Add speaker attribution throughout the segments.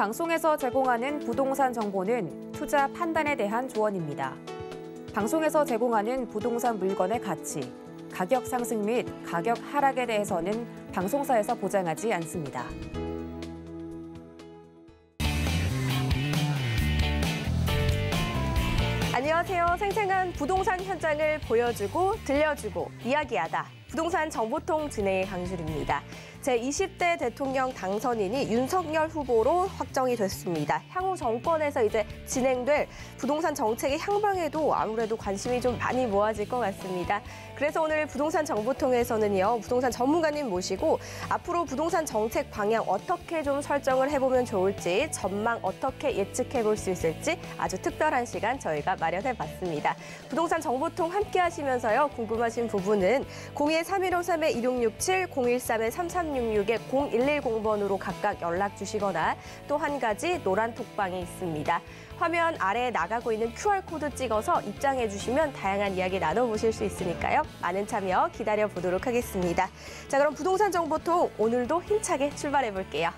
Speaker 1: 방송에서 제공하는 부동산 정보는 투자 판단에 대한 조언입니다. 방송에서 제공하는 부동산 물건의 가치, 가격 상승 및 가격 하락에 대해서는 방송사에서 보장하지 않습니다.
Speaker 2: 안녕하세요. 생생한 부동산 현장을 보여주고 들려주고 이야기하다. 부동산 정보통 진행의 강주리입니다. 제20대 대통령 당선인이 윤석열 후보로 확정이 됐습니다. 향후 정권에서 이제 진행될 부동산 정책의 향방에도 아무래도 관심이 좀 많이 모아질 것 같습니다. 그래서 오늘 부동산 정보통에서는요, 부동산 전문가님 모시고 앞으로 부동산 정책 방향 어떻게 좀 설정을 해보면 좋을지, 전망 어떻게 예측해 볼 수 있을지 아주 특별한 시간 저희가 마련해봤습니다. 부동산 정보통 함께 하시면서요, 궁금하신 부분은 02-3153-1667, 013-3366-0110번으로 각각 연락 주시거나 또 한 가지 노란 톡방이 있습니다. 화면 아래에 나가고 있는 QR코드 찍어서 입장해 주시면 다양한 이야기 나눠보실 수 있으니까요. 많은 참여 기다려보도록 하겠습니다. 자, 그럼 부동산 정보통 오늘도 힘차게 출발해 볼게요.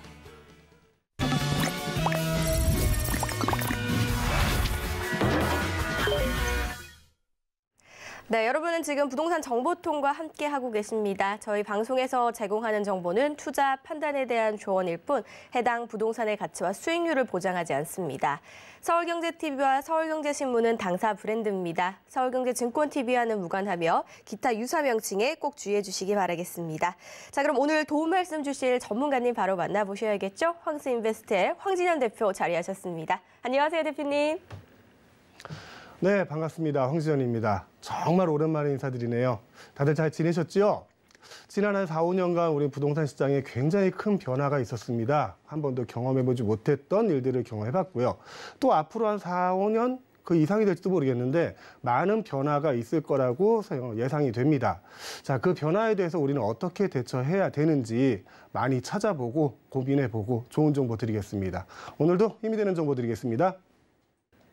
Speaker 2: 네, 여러분은 지금 부동산 정보통과 함께하고 계십니다. 저희 방송에서 제공하는 정보는 투자 판단에 대한 조언일 뿐 해당 부동산의 가치와 수익률을 보장하지 않습니다. 서울경제TV와 서울경제신문은 당사 브랜드입니다. 서울경제증권TV와는 무관하며 기타 유사 명칭에 꼭 주의해 주시기 바라겠습니다. 자, 그럼 오늘 도움 말씀 주실 전문가님 바로 만나보셔야겠죠? 황스인베스트의 황진현 대표 자리하셨습니다. 안녕하세요, 대표님.
Speaker 3: 네, 반갑습니다. 황진현입니다. 정말 오랜만에 인사드리네요. 다들 잘 지내셨죠? 지난 한 4, 5년간 우리 부동산 시장에 굉장히 큰 변화가 있었습니다. 한 번도 경험해보지 못했던 일들을 경험해봤고요. 또 앞으로 한 4, 5년 그 이상이 될지도 모르겠는데 많은 변화가 있을 거라고 예상이 됩니다. 자, 그 변화에 대해서 우리는 어떻게 대처해야 되는지 많이 찾아보고 고민해보고 좋은 정보 드리겠습니다. 오늘도 힘이 되는 정보 드리겠습니다.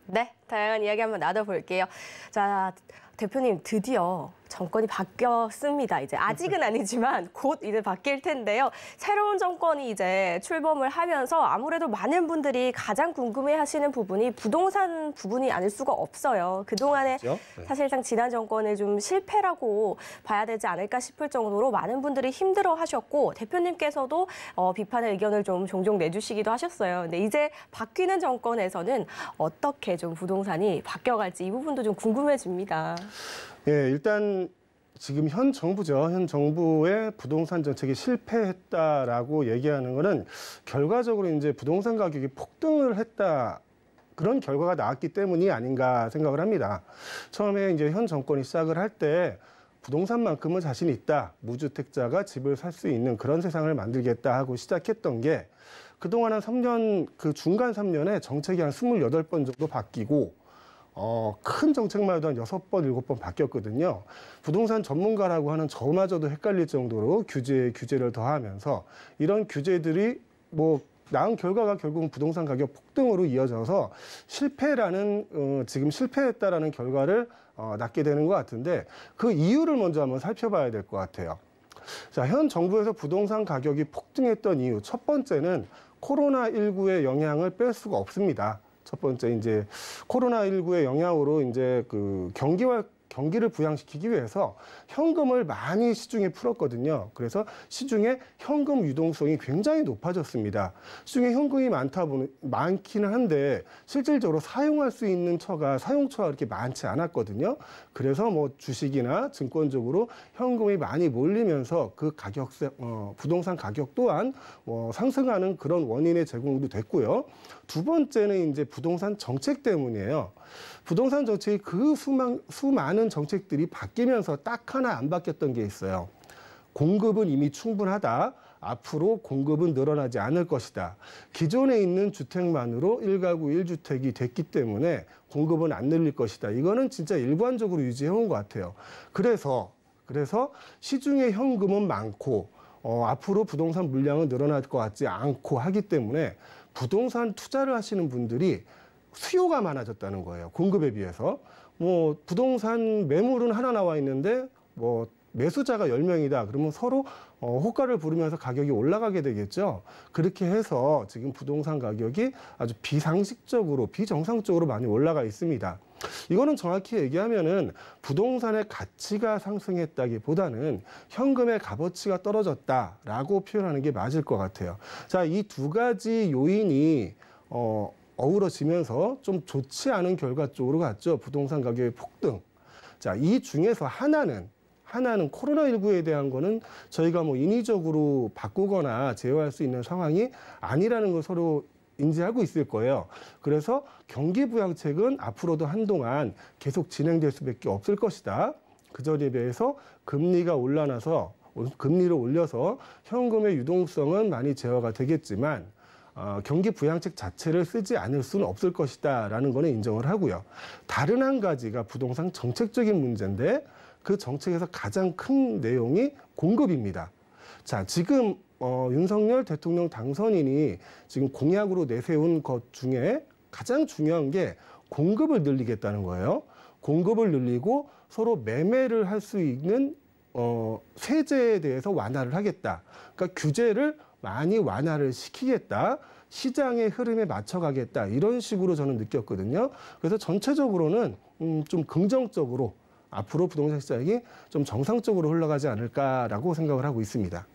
Speaker 2: 네, 다양한 이야기 한번 나눠볼게요. 자, 대표님 드디어 정권이 바뀌었습니다. 이제 아직은 아니지만 곧 이제 바뀔 텐데요. 새로운 정권이 이제 출범을 하면서 아무래도 많은 분들이 가장 궁금해하시는 부분이 부동산 부분이 아닐 수가 없어요. 그동안에
Speaker 3: 그렇죠?
Speaker 2: 사실상 지난 정권의 좀 실패라고 봐야 되지 않을까 싶을 정도로 많은 분들이 힘들어하셨고 대표님께서도 비판의 의견을 좀 종종 내주시기도 하셨어요. 근데 이제 바뀌는 정권에서는 어떻게 좀 부동산이 바뀌어갈지 이 부분도 좀 궁금해집니다.
Speaker 3: 예, 일단 지금 현 정부죠. 현 정부의 부동산 정책이 실패했다라고 얘기하는 거는 결과적으로 이제 부동산 가격이 폭등을 했다. 그런 결과가 나왔기 때문이 아닌가 생각을 합니다. 처음에 이제 현 정권이 시작을 할 때 부동산만큼은 자신이 있다. 무주택자가 집을 살 수 있는 그런 세상을 만들겠다 하고 시작했던 게 그동안 한 3년, 그 중간 3년에 정책이 한 28번 정도 바뀌고 큰 정책만 해도 한 6번, 7번 바뀌었거든요. 부동산 전문가라고 하는 저마저도 헷갈릴 정도로 규제를 더하면서 이런 규제들이 나은 결과가 결국은 부동산 가격 폭등으로 이어져서 지금 실패했다라는 결과를 낳게 되는 것 같은데 그 이유를 먼저 한번 살펴봐야 될 것 같아요. 자, 현 정부에서 부동산 가격이 폭등했던 이유 첫 번째는 코로나19의 영향을 뺄 수가 없습니다. 첫 번째 이제 코로나19의 영향으로 이제 그 경기를 부양시키기 위해서 현금을 많이 시중에 풀었거든요. 그래서 시중에 현금 유동성이 굉장히 높아졌습니다. 시중에 현금이 많기는 한데 실질적으로 사용할 수 있는 사용처가 그렇게 많지 않았거든요. 그래서 주식이나 증권 쪽으로 현금이 많이 몰리면서 그 부동산 가격 또한 상승하는 그런 원인의 제공도 됐고요. 두 번째는 이제 부동산 정책 때문이에요. 부동산 정책이 그 수많은 정책들이 바뀌면서 딱 하나 안 바뀌었던 게 있어요. 공급은 이미 충분하다. 앞으로 공급은 늘어나지 않을 것이다. 기존에 있는 주택만으로 1가구 1주택이 됐기 때문에 공급은 안 늘릴 것이다. 이거는 진짜 일관적으로 유지해온 것 같아요. 그래서 시중에 현금은 많고 앞으로 부동산 물량은 늘어날 것 같지 않고 하기 때문에 부동산 투자를 하시는 분들이 수요가 많아졌다는 거예요. 공급에 비해서. 부동산 매물은 하나 나와 있는데 매수자가 10명이다. 그러면 서로 호가를 부르면서 가격이 올라가게 되겠죠. 그렇게 해서 지금 부동산 가격이 아주 비상식적으로, 비정상적으로 많이 올라가 있습니다. 이거는 정확히 얘기하면은 부동산의 가치가 상승했다기보다는 현금의 값어치가 떨어졌다라고 표현하는 게 맞을 것 같아요. 자, 이 두 가지 요인이 어우러지면서 좀 좋지 않은 결과 쪽으로 갔죠. 부동산 가격의 폭등. 자, 이 중에서 하나는 코로나19에 대한 거는 저희가 뭐 인위적으로 바꾸거나 제어할 수 있는 상황이 아니라는 걸 서로 인지하고 있을 거예요. 그래서 경기 부양책은 앞으로도 한동안 계속 진행될 수밖에 없을 것이다. 그전에 비해서 금리가 올라서 금리를 올려서 현금의 유동성은 많이 제어가 되겠지만 경기 부양책 자체를 쓰지 않을 수는 없을 것이다라는 거는 인정을 하고요. 다른 한 가지가 부동산 정책적인 문제인데 그 정책에서 가장 큰 내용이 공급입니다. 자, 지금 윤석열 대통령 당선인이 지금 공약으로 내세운 것 중에 가장 중요한 게 공급을 늘리겠다는 거예요. 공급을 늘리고 서로 매매를 할 수 있는 세제에 대해서 완화를 하겠다. 그러니까 규제를 많이 완화를 시키겠다. 시장의 흐름에 맞춰가겠다. 이런 식으로 저는 느꼈거든요. 그래서 전체적으로는 좀 긍정적으로 앞으로 부동산 시장이 좀 정상적으로 흘러가지 않을까라고 생각을 하고 있습니다.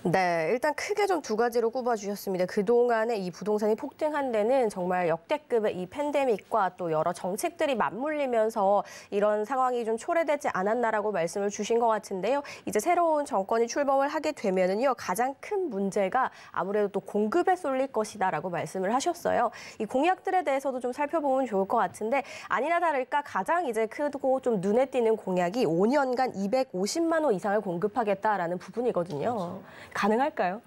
Speaker 2: 네, 일단 크게 좀 두 가지로 꼽아주셨습니다. 그동안에 이 부동산이 폭등한 데는 정말 역대급의 이 팬데믹과 또 여러 정책들이 맞물리면서 이런 상황이 좀 초래되지 않았나라고 말씀을 주신 것 같은데요. 이제 새로운 정권이 출범을 하게 되면은요, 가장 큰 문제가 아무래도 또 공급에 쏠릴 것이다라고 말씀을 하셨어요. 이 공약들에 대해서도 좀 살펴보면 좋을 것 같은데 아니나 다를까 가장 이제 크고 좀 눈에 띄는 공약이 5년간 250만 호 이상을 공급하겠다라는 부분이거든요. 그렇죠. 가능할까요?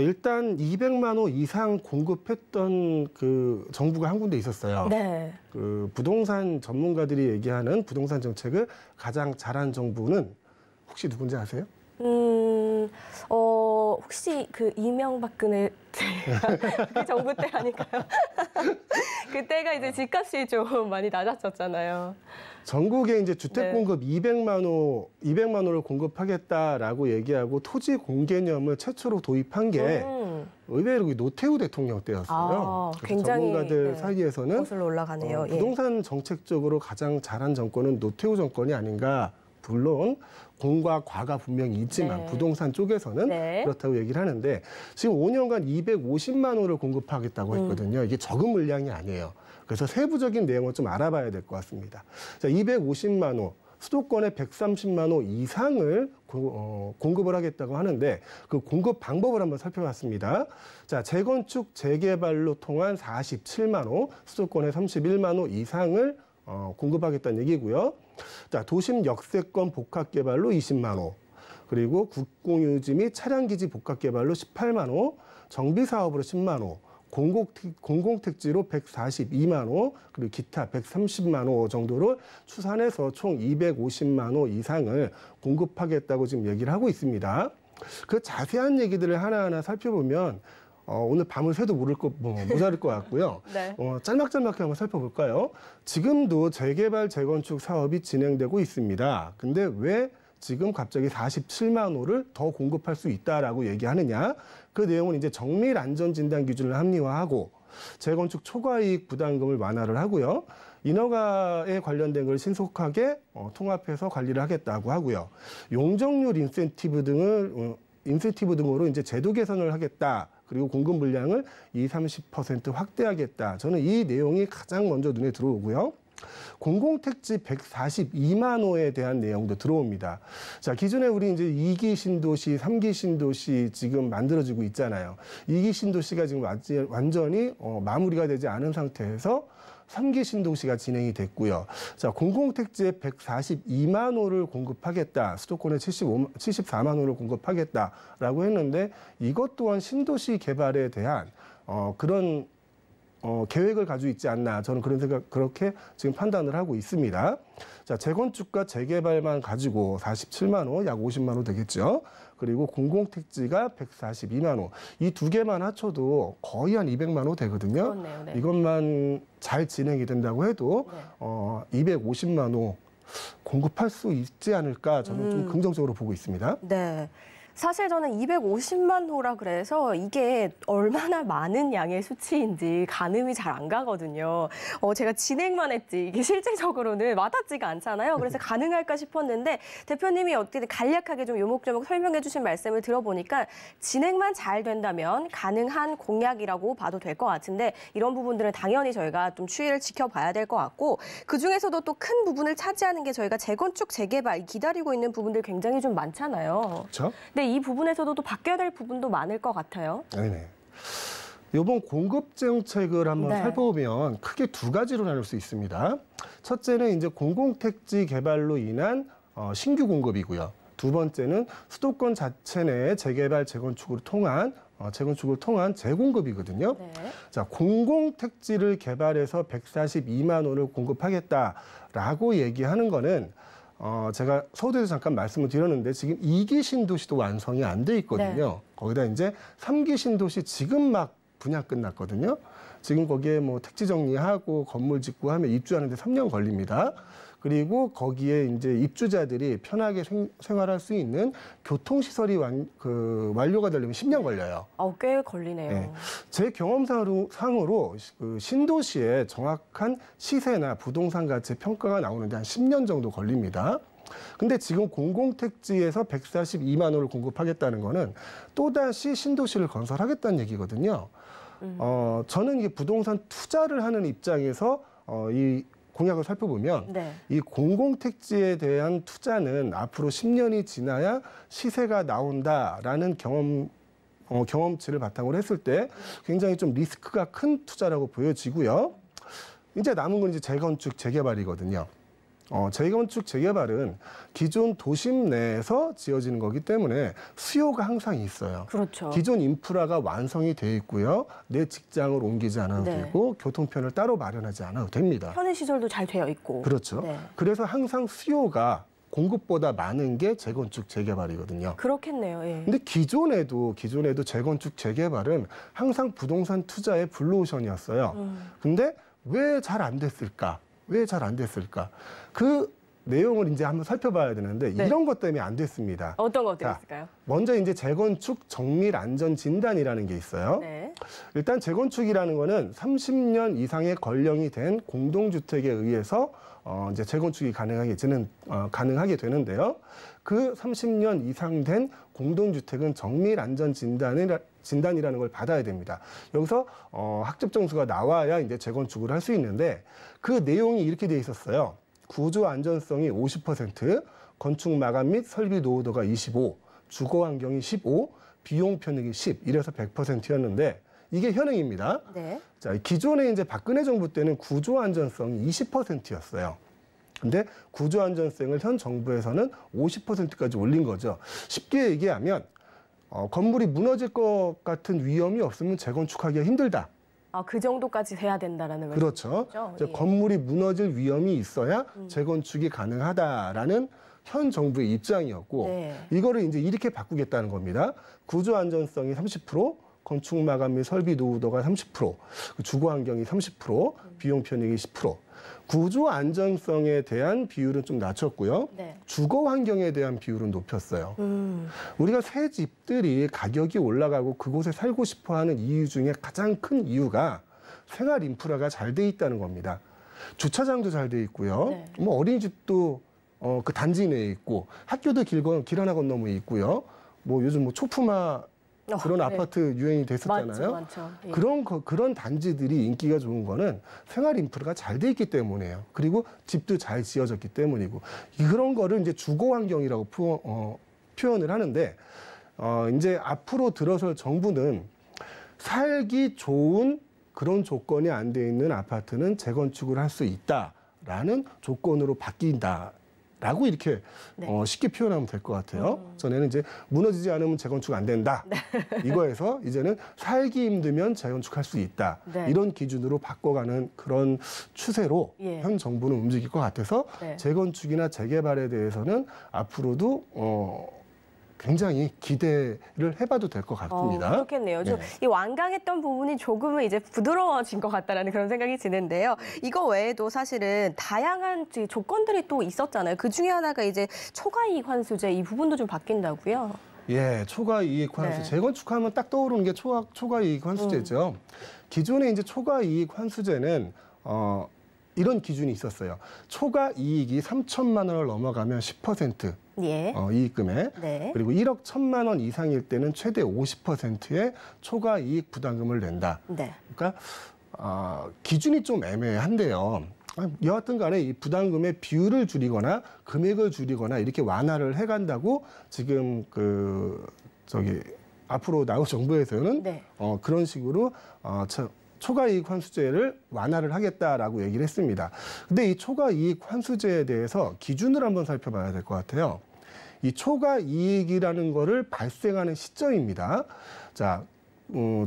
Speaker 3: 일단 200만 호 이상 공급했던 그 정부가 한 군데 있었어요.
Speaker 2: 네.
Speaker 3: 그 부동산 전문가들이 얘기하는 부동산 정책을 가장 잘한 정부는 혹시 누군지 아세요?
Speaker 2: 혹시 그 이명박근혜 그 정부 때 아닐까요? 그때가 이제 집값이 좀 많이 낮아졌잖아요.
Speaker 3: 전국에 이제 주택 공급 200만 호를 공급하겠다라고 얘기하고 토지 공개념을 최초로 도입한 게 의외로 노태우 대통령 때였어요.
Speaker 2: 굉장히
Speaker 3: 전문가들 사이에서는
Speaker 2: 거슬러 올라가네요.
Speaker 3: 부동산 정책적으로 가장 잘한 정권은 노태우 정권이 아닌가. 물론 공과 과가 분명히 있지만 부동산 쪽에서는 그렇다고 얘기를 하는데 지금 5년간 250만 호를 공급하겠다고 했거든요. 이게 적은 물량이 아니에요. 그래서 세부적인 내용을 좀 알아봐야 될 것 같습니다. 자, 250만 호, 수도권에 130만 호 이상을 공급을 하겠다고 하는데 그 공급 방법을 한번 살펴봤습니다. 자, 재건축, 재개발로 통한 47만 호, 수도권에 31만 호 이상을 공급하겠다는 얘기고요. 자, 도심 역세권 복합개발로 20만 호, 그리고 국공유지 및 차량기지 복합개발로 18만 호, 정비사업으로 10만 호, 공공택지로 142만 호, 그리고 기타 130만 호 정도를 추산해서 총 250만 호 이상을 공급하겠다고 지금 얘기를 하고 있습니다. 그 자세한 얘기들을 하나하나 살펴보면 오늘 밤을 새도 모자랄 것 같고요. 짤막짤막하게 한번 살펴볼까요? 지금도 재개발, 재건축 사업이 진행되고 있습니다. 근데 왜 지금 갑자기 47만 호를 더 공급할 수 있다라고 얘기하느냐? 그 내용은 이제 정밀 안전진단 기준을 합리화하고 재건축 초과이익 부담금을 완화를 하고요. 인허가에 관련된 걸 신속하게 통합해서 관리를 하겠다고 하고요. 용적률 인센티브 등으로 이제 제도 개선을 하겠다. 그리고 공급 물량을 20-30% 확대하겠다. 저는 이 내용이 가장 먼저 눈에 들어오고요. 공공택지 142만 호에 대한 내용도 들어옵니다. 자, 기존에 우리 이제 2기 신도시, 3기 신도시 지금 만들어지고 있잖아요. 2기 신도시가 지금 완전히 마무리가 되지 않은 상태에서 3기 신도시가 진행이 됐고요. 자, 공공택지에 142만 호를 공급하겠다. 수도권에 74만 호를 공급하겠다라고 했는데 이것 또한 신도시 개발에 대한 그런 계획을 가지고 있지 않나. 저는 그렇게 지금 판단을 하고 있습니다. 자, 재건축과 재개발만 가지고 47만 호, 약 50만 호 되겠죠. 그리고 공공택지가 142만 호. 이 두 개만 합쳐도 거의 한 200만 호 되거든요.
Speaker 2: 그렇네요, 네.
Speaker 3: 이것만 잘 진행이 된다고 해도 250만 호, 공급할 수 있지 않을까 저는 좀 긍정적으로 보고 있습니다.
Speaker 2: 네. 사실 저는 250만 호라 그래서 이게 얼마나 많은 양의 수치인지 가늠이 잘 안 가거든요. 제가 진행만 했지 이게 실제적으로는 와닿지가 않잖아요. 그래서 가능할까 싶었는데 대표님이 어떻게 간략하게 좀 요목조목 설명해 주신 말씀을 들어보니까 진행만 잘 된다면 가능한 공약이라고 봐도 될 것 같은데 이런 부분들은 당연히 저희가 좀 추이를 지켜봐야 될 것 같고 그중에서도 또 큰 부분을 차지하는 게 저희가 재건축, 재개발 기다리고 있는 부분들 굉장히 좀 많잖아요.
Speaker 3: 그렇죠?
Speaker 2: 네, 이 부분에서도 또 바뀌어야 될 부분도 많을 것 같아요.
Speaker 3: 네네. 이번 공급 정책을 한번
Speaker 2: 네.
Speaker 3: 살펴보면 크게 두 가지로 나눌 수 있습니다. 첫째는 이제 공공택지 개발로 인한 신규 공급이고요. 두 번째는 수도권 자체 내 재개발, 재건축을 통한 재공급이거든요.
Speaker 2: 네.
Speaker 3: 자, 공공택지를 개발해서 142만 원을 공급하겠다라고 얘기하는 거는 제가 서울에서 잠깐 말씀을 드렸는데 지금 2기 신도시도 완성이 안 돼 있거든요.
Speaker 2: 네.
Speaker 3: 거기다 이제 3기 신도시 지금 막 분양 끝났거든요. 지금 거기에 뭐 택지 정리하고 건물 짓고 하면 입주하는데 3년 걸립니다. 그리고 거기에 이제 입주자들이 편하게 생활할 수 있는 교통시설이 완료가 되려면 10년 걸려요.
Speaker 2: 꽤 걸리네요.
Speaker 3: 네. 제 경험상으로 그 신도시의 정확한 시세나 부동산 가치 평가가 나오는데 한 10년 정도 걸립니다. 근데 지금 공공택지에서 142만 원을 공급하겠다는 거는 또다시 신도시를 건설하겠다는 얘기거든요. 저는 이게 부동산 투자를 하는 입장에서 이 공약을 살펴보면
Speaker 2: 네.
Speaker 3: 이 공공택지에 대한 투자는 앞으로 10년이 지나야 시세가 나온다라는 경험치를 바탕으로 했을 때 굉장히 좀 리스크가 큰 투자라고 보여지고요. 이제 남은 건 이제 재건축, 재개발이거든요. 재건축, 재개발은 기존 도심 내에서 지어지는 거기 때문에 수요가 항상 있어요.
Speaker 2: 그렇죠.
Speaker 3: 기존 인프라가 완성이 돼 있고요. 내 직장을 옮기지 않아도
Speaker 2: 네.
Speaker 3: 되고 교통편을 따로 마련하지 않아도 됩니다.
Speaker 2: 편의시설도 잘 되어 있고.
Speaker 3: 그렇죠.
Speaker 2: 네.
Speaker 3: 그래서 항상 수요가 공급보다 많은 게 재건축, 재개발이거든요.
Speaker 2: 그렇겠네요. 예.
Speaker 3: 근데 기존에도 재건축, 재개발은 항상 부동산 투자의 블루오션이었어요. 근데 왜 잘 안 됐을까? 왜 잘 안 됐을까? 그 내용을 이제 한번 살펴봐야 되는데
Speaker 2: 네.
Speaker 3: 이런 것 때문에 안 됐습니다.
Speaker 2: 어떤 것들이
Speaker 3: 자,
Speaker 2: 있을까요?
Speaker 3: 먼저 이제 재건축 정밀 안전 진단이라는 게 있어요.
Speaker 2: 네.
Speaker 3: 일단 재건축이라는 거는 30년 이상의 건령이 된 공동주택에 의해서 이제 재건축이 가능하게 되는데요. 그 30년 이상 된 공동주택은 정밀 안전 진단이라는 걸 받아야 됩니다. 여기서 학습 점수가 나와야 이제 재건축을 할 수 있는데 그 내용이 이렇게 돼 있었어요. 구조 안전성이 50%, 건축 마감 및 설비 노후도가 25, 주거 환경이 15, 비용 편익이 10, 이래서 100%였는데 이게 현행입니다.
Speaker 2: 네.
Speaker 3: 자, 기존에 이제 박근혜 정부 때는 구조 안전성이 20%였어요. 근데 구조 안전성을 현 정부에서는 50%까지 올린 거죠. 쉽게 얘기하면 건물이 무너질 것 같은 위험이 없으면 재건축하기가 힘들다.
Speaker 2: 그 정도까지 돼야 된다라는 말씀이죠.
Speaker 3: 그렇죠.
Speaker 2: 예.
Speaker 3: 건물이 무너질 위험이 있어야 재건축이 가능하다라는 현 정부의 입장이었고
Speaker 2: 네.
Speaker 3: 이거를 이제 이렇게 바꾸겠다는 겁니다. 구조 안전성이 30%, 건축 마감 및 설비 노후도가 30%, 주거 환경이 30%, 비용 편익이 10%. 구조 안전성에 대한 비율은 좀 낮췄고요.
Speaker 2: 네.
Speaker 3: 주거 환경에 대한 비율은 높였어요. 우리가 새 집들이 가격이 올라가고 그곳에 살고 싶어 하는 이유 중에 가장 큰 이유가 생활 인프라가 잘 돼 있다는 겁니다. 주차장도 잘 돼 있고요.
Speaker 2: 네.
Speaker 3: 뭐 어린이집도 그 단지 내에 있고 학교도 길 하나 건너에 있고요. 뭐 요즘 뭐 초품화 그런
Speaker 2: 네.
Speaker 3: 아파트 유행이 됐었잖아요.
Speaker 2: 많죠. 예.
Speaker 3: 그런 단지들이 인기가 좋은 거는 생활 인프라가 잘 돼 있기 때문이에요. 그리고 집도 잘 지어졌기 때문이고 그런 거를 이제 주거 환경이라고 표현을 하는데 이제 앞으로 들어설 정부는 살기 좋은 그런 조건이 안 돼 있는 아파트는 재건축을 할 수 있다라는 조건으로 바뀐다. 라고 이렇게
Speaker 2: 네.
Speaker 3: 쉽게 표현하면 될 것 같아요. 전에는 이제 무너지지 않으면 재건축 안 된다.
Speaker 2: 네.
Speaker 3: 이거에서 이제는 살기 힘들면 재건축할 수 있다.
Speaker 2: 네.
Speaker 3: 이런 기준으로 바꿔가는 그런 추세로
Speaker 2: 예.
Speaker 3: 현 정부는 움직일 것 같아서
Speaker 2: 네.
Speaker 3: 재건축이나 재개발에 대해서는 앞으로도 굉장히 기대를 해봐도 될 것 같습니다.
Speaker 2: 그렇겠네요. 좀 이 완강했던 부분이 조금은 이제 부드러워진 것 같다라는 그런 생각이 드는데요. 이거 외에도 사실은 다양한 조건들이 또 있었잖아요. 그 중에 하나가 이제 초과이익 환수제 이 부분도 좀 바뀐다고요?
Speaker 3: 예, 초과이익 환수.
Speaker 2: 네.
Speaker 3: 재건축하면 딱 떠오르는 게 초과이익 환수제죠. 기존에 이제 초과이익 환수제는 이런 기준이 있었어요. 초과이익이 3천만 원을 넘어가면 10%
Speaker 2: 예.
Speaker 3: 이익금에
Speaker 2: 네.
Speaker 3: 그리고 1억 1천만 원 이상일 때는 최대 50%의 초과이익 부담금을 낸다.
Speaker 2: 네.
Speaker 3: 그러니까 기준이 좀 애매한데요. 여하튼 간에 이 부담금의 비율을 줄이거나 금액을 줄이거나 이렇게 완화를 해간다고 지금 앞으로 나올 정부에서는
Speaker 2: 네.
Speaker 3: 그런 식으로 초과이익 환수제를 완화를 하겠다라고 얘기를 했습니다. 근데 이 초과이익 환수제에 대해서 기준을 한번 살펴봐야 될 것 같아요. 이 초과이익이라는 거를 발생하는 시점입니다. 자,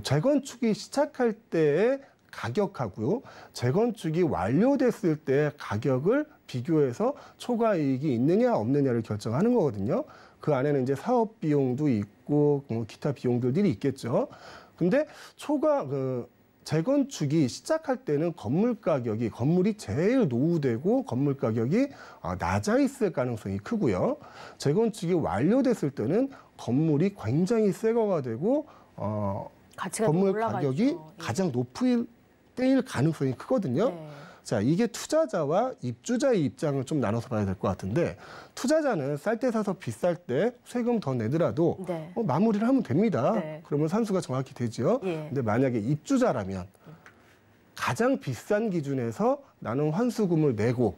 Speaker 3: 재건축이 시작할 때의 가격하고요. 재건축이 완료됐을 때 가격을 비교해서 초과이익이 있느냐 없느냐를 결정하는 거거든요. 그 안에는 이제 사업 비용도 있고 기타 비용들이 있겠죠. 근데 재건축이 시작할 때는 건물이 제일 노후되고 건물 가격이 낮아 있을 가능성이 크고요. 재건축이 완료됐을 때는 건물이 굉장히 새 거가 되고 건물 가격이 가장 높을 때일 가능성이 크거든요.
Speaker 2: 네.
Speaker 3: 자, 이게 투자자와 입주자의 입장을 좀 나눠서 봐야 될 것 같은데 투자자는 쌀 때 사서 비쌀 때 세금 더 내더라도
Speaker 2: 네.
Speaker 3: 마무리를 하면 됩니다.
Speaker 2: 네.
Speaker 3: 그러면 산수가 정확히 되죠.
Speaker 2: 예.
Speaker 3: 근데 만약에 입주자라면 가장 비싼 기준에서 나는 환수금을 내고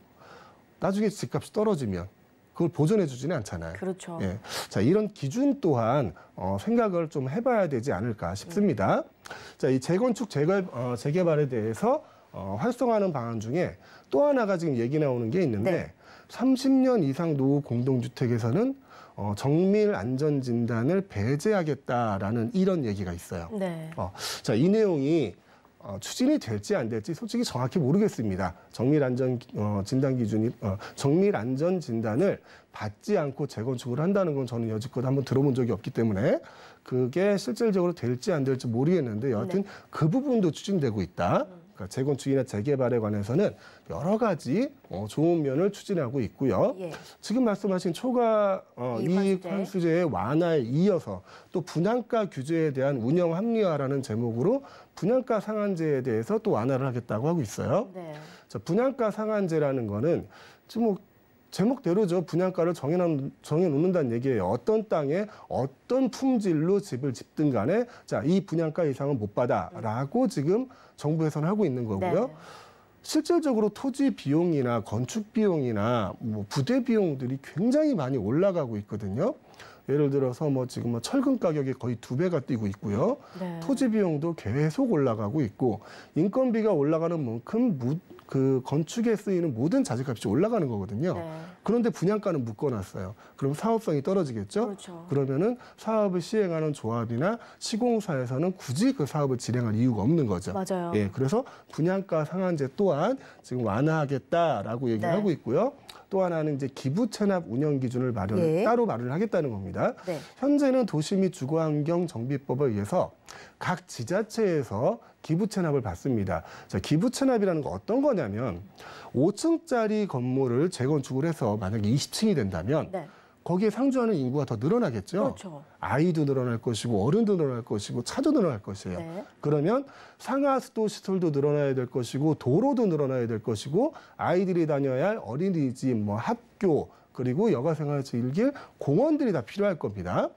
Speaker 3: 나중에 집값이 떨어지면 그걸 보전해 주지는 않잖아요.
Speaker 2: 그렇죠.
Speaker 3: 예. 자, 이런 기준 또한 생각을 좀 해봐야 되지 않을까 싶습니다. 자, 이 재건축 재개발에 대해서 활성화하는 방안 중에 또 하나가 지금 얘기 나오는 게 있는데
Speaker 2: 네.
Speaker 3: 30년 이상 노후 공동주택에서는 정밀 안전 진단을 배제하겠다라는 이런 얘기가 있어요.
Speaker 2: 네.
Speaker 3: 자, 이 내용이 추진이 될지 안 될지 솔직히 정확히 모르겠습니다. 정밀 안전 진단을 받지 않고 재건축을 한다는 건 저는 여지껏 한번 들어본 적이 없기 때문에 그게 실질적으로 될지 안 될지 모르겠는데 여하튼
Speaker 2: 네.
Speaker 3: 그 부분도 추진되고 있다. 그러니까 재건축이나 재개발에 관해서는 여러 가지 좋은 면을 추진하고 있고요.
Speaker 2: 예.
Speaker 3: 지금 말씀하신 초과이익 환수제의 완화에 이어서 또 분양가 규제에 대한 운영 합리화라는 제목으로 분양가 상한제에 대해서 또 완화를 하겠다고 하고 있어요.
Speaker 2: 네.
Speaker 3: 자, 분양가 상한제라는 거는 지금 제목대로죠. 분양가를 정해놓는다는 얘기예요. 어떤 땅에 어떤 품질로 집을 짓든 간에 자, 이 분양가 이상은 못 받아라고 지금 정부에서는 하고 있는 거고요.
Speaker 2: 네.
Speaker 3: 실질적으로 토지 비용이나 건축 비용이나 부대 비용들이 굉장히 많이 올라가고 있거든요. 예를 들어서 지금 철근 가격이 거의 2배가 뛰고 있고요.
Speaker 2: 네.
Speaker 3: 토지 비용도 계속 올라가고 있고 인건비가 올라가는 만큼 그 건축에 쓰이는 모든 자재값이 올라가는 거거든요.
Speaker 2: 네.
Speaker 3: 그런데 분양가는 묶어놨어요. 그럼 사업성이 떨어지겠죠?
Speaker 2: 그렇죠.
Speaker 3: 그러면은 사업을 시행하는 조합이나 시공사에서는 굳이 그 사업을 진행할 이유가 없는 거죠.
Speaker 2: 맞아요.
Speaker 3: 예, 그래서 분양가 상한제 또한 지금 완화하겠다라고 얘기를
Speaker 2: 네.
Speaker 3: 하고 있고요. 또 하나는 이제 기부 체납 운영 기준을 따로 마련을 하겠다는 겁니다.
Speaker 2: 네.
Speaker 3: 현재는 도시 및 주거환경 정비법에 의해서 각 지자체에서 기부 체납을 받습니다. 자, 기부 체납이라는 거 어떤 거냐면 5층짜리 건물을 재건축을 해서 만약에 20층이 된다면
Speaker 2: 네.
Speaker 3: 거기에 상주하는 인구가 더 늘어나겠죠.
Speaker 2: 그렇죠.
Speaker 3: 아이도 늘어날 것이고 어른도 늘어날 것이고 차도 늘어날 것이에요.
Speaker 2: 네.
Speaker 3: 그러면 상하수도 시설도 늘어나야 될 것이고 도로도 늘어나야 될 것이고 아이들이 다녀야 할 어린이집, 학교 그리고 여가생활을 즐길 공원들이 다 필요할 겁니다.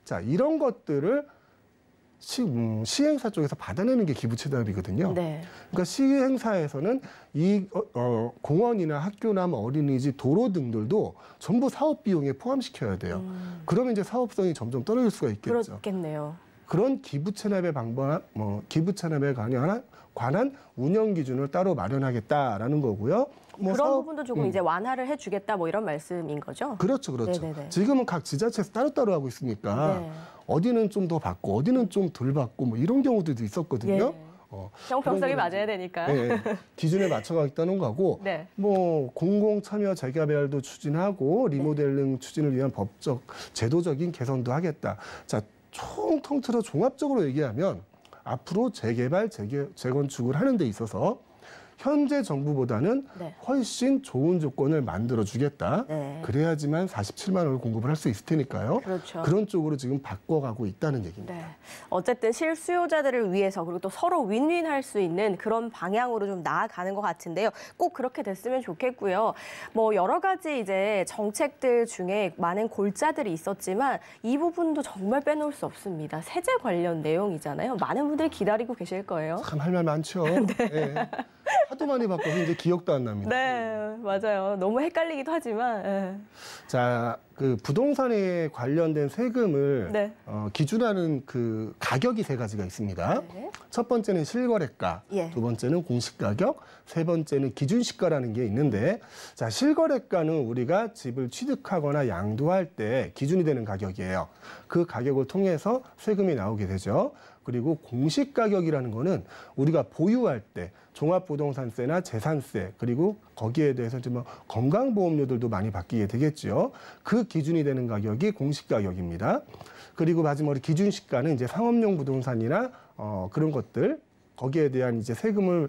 Speaker 3: 자, 이런 것들을 시행사 쪽에서 받아내는 게 기부채납이거든요.
Speaker 2: 네.
Speaker 3: 그러니까 시행사에서는 이 공원이나 학교나 어린이집, 도로 등들도 전부 사업 비용에 포함시켜야 돼요. 그러면 이제 사업성이 점점 떨어질 수가 있겠죠.
Speaker 2: 그렇겠네요.
Speaker 3: 그런 기부채납의 기부채납에 관한 운영 기준을 따로 마련하겠다라는 거고요.
Speaker 2: 그런 부분도 조금 이제 완화를 해주겠다 이런 말씀인 거죠?
Speaker 3: 그렇죠.
Speaker 2: 네네네.
Speaker 3: 지금은 각 지자체에서 따로따로 하고 있으니까
Speaker 2: 네.
Speaker 3: 어디는 좀 더 받고 어디는 좀 덜 받고 이런 경우들도 있었거든요.
Speaker 2: 예. 형평성이
Speaker 3: 그런
Speaker 2: 맞아야 되니까.
Speaker 3: 네, 기준에 맞춰가겠다는 거고
Speaker 2: 네.
Speaker 3: 뭐 공공 참여 재개발도 추진하고 리모델링 추진을 위한 법적 제도적인 개선도 하겠다. 자, 통틀어 종합적으로 얘기하면 앞으로 재개발 재건축을 하는 데 있어서 현재 정부보다는
Speaker 2: 네.
Speaker 3: 훨씬 좋은 조건을 만들어주겠다.
Speaker 2: 네.
Speaker 3: 그래야지만 47만 원을 공급을 할 수 있을 테니까요.
Speaker 2: 그렇죠.
Speaker 3: 그런 쪽으로 지금 바꿔가고 있다는 얘기입니다.
Speaker 2: 네. 어쨌든 실수요자들을 위해서 그리고 또 서로 윈윈할 수 있는 그런 방향으로 좀 나아가는 것 같은데요. 꼭 그렇게 됐으면 좋겠고요. 뭐 여러 가지 이제 정책들 중에 많은 골자들이 있었지만 이 부분도 정말 빼놓을 수 없습니다. 세제 관련 내용이잖아요. 많은 분들이 기다리고 계실 거예요.
Speaker 3: 참 할 말 많죠. 네. 하도 많이 바꿔서 이제 기억도 안 납니다.
Speaker 2: 네, 맞아요. 너무 헷갈리기도 하지만. 네.
Speaker 3: 자, 그 부동산에 관련된 세금을
Speaker 2: 네.
Speaker 3: 기준하는 그 가격이 세 가지가 있습니다.
Speaker 2: 네.
Speaker 3: 첫 번째는 실거래가,
Speaker 2: 예.
Speaker 3: 두 번째는 공시가격, 세 번째는 기준시가라는 게 있는데, 자, 실거래가는 우리가 집을 취득하거나 양도할 때 기준이 되는 가격이에요. 그 가격을 통해서 세금이 나오게 되죠. 그리고 공시가격이라는 거는 우리가 보유할 때 종합부동산세나 재산세 그리고 거기에 대해서 좀 건강보험료들도 많이 바뀌게 되겠죠. 그 기준이 되는 가격이 공시가격입니다. 그리고 마지막으로 기준시가는 이제 상업용 부동산이나 그런 것들 거기에 대한 이제 세금을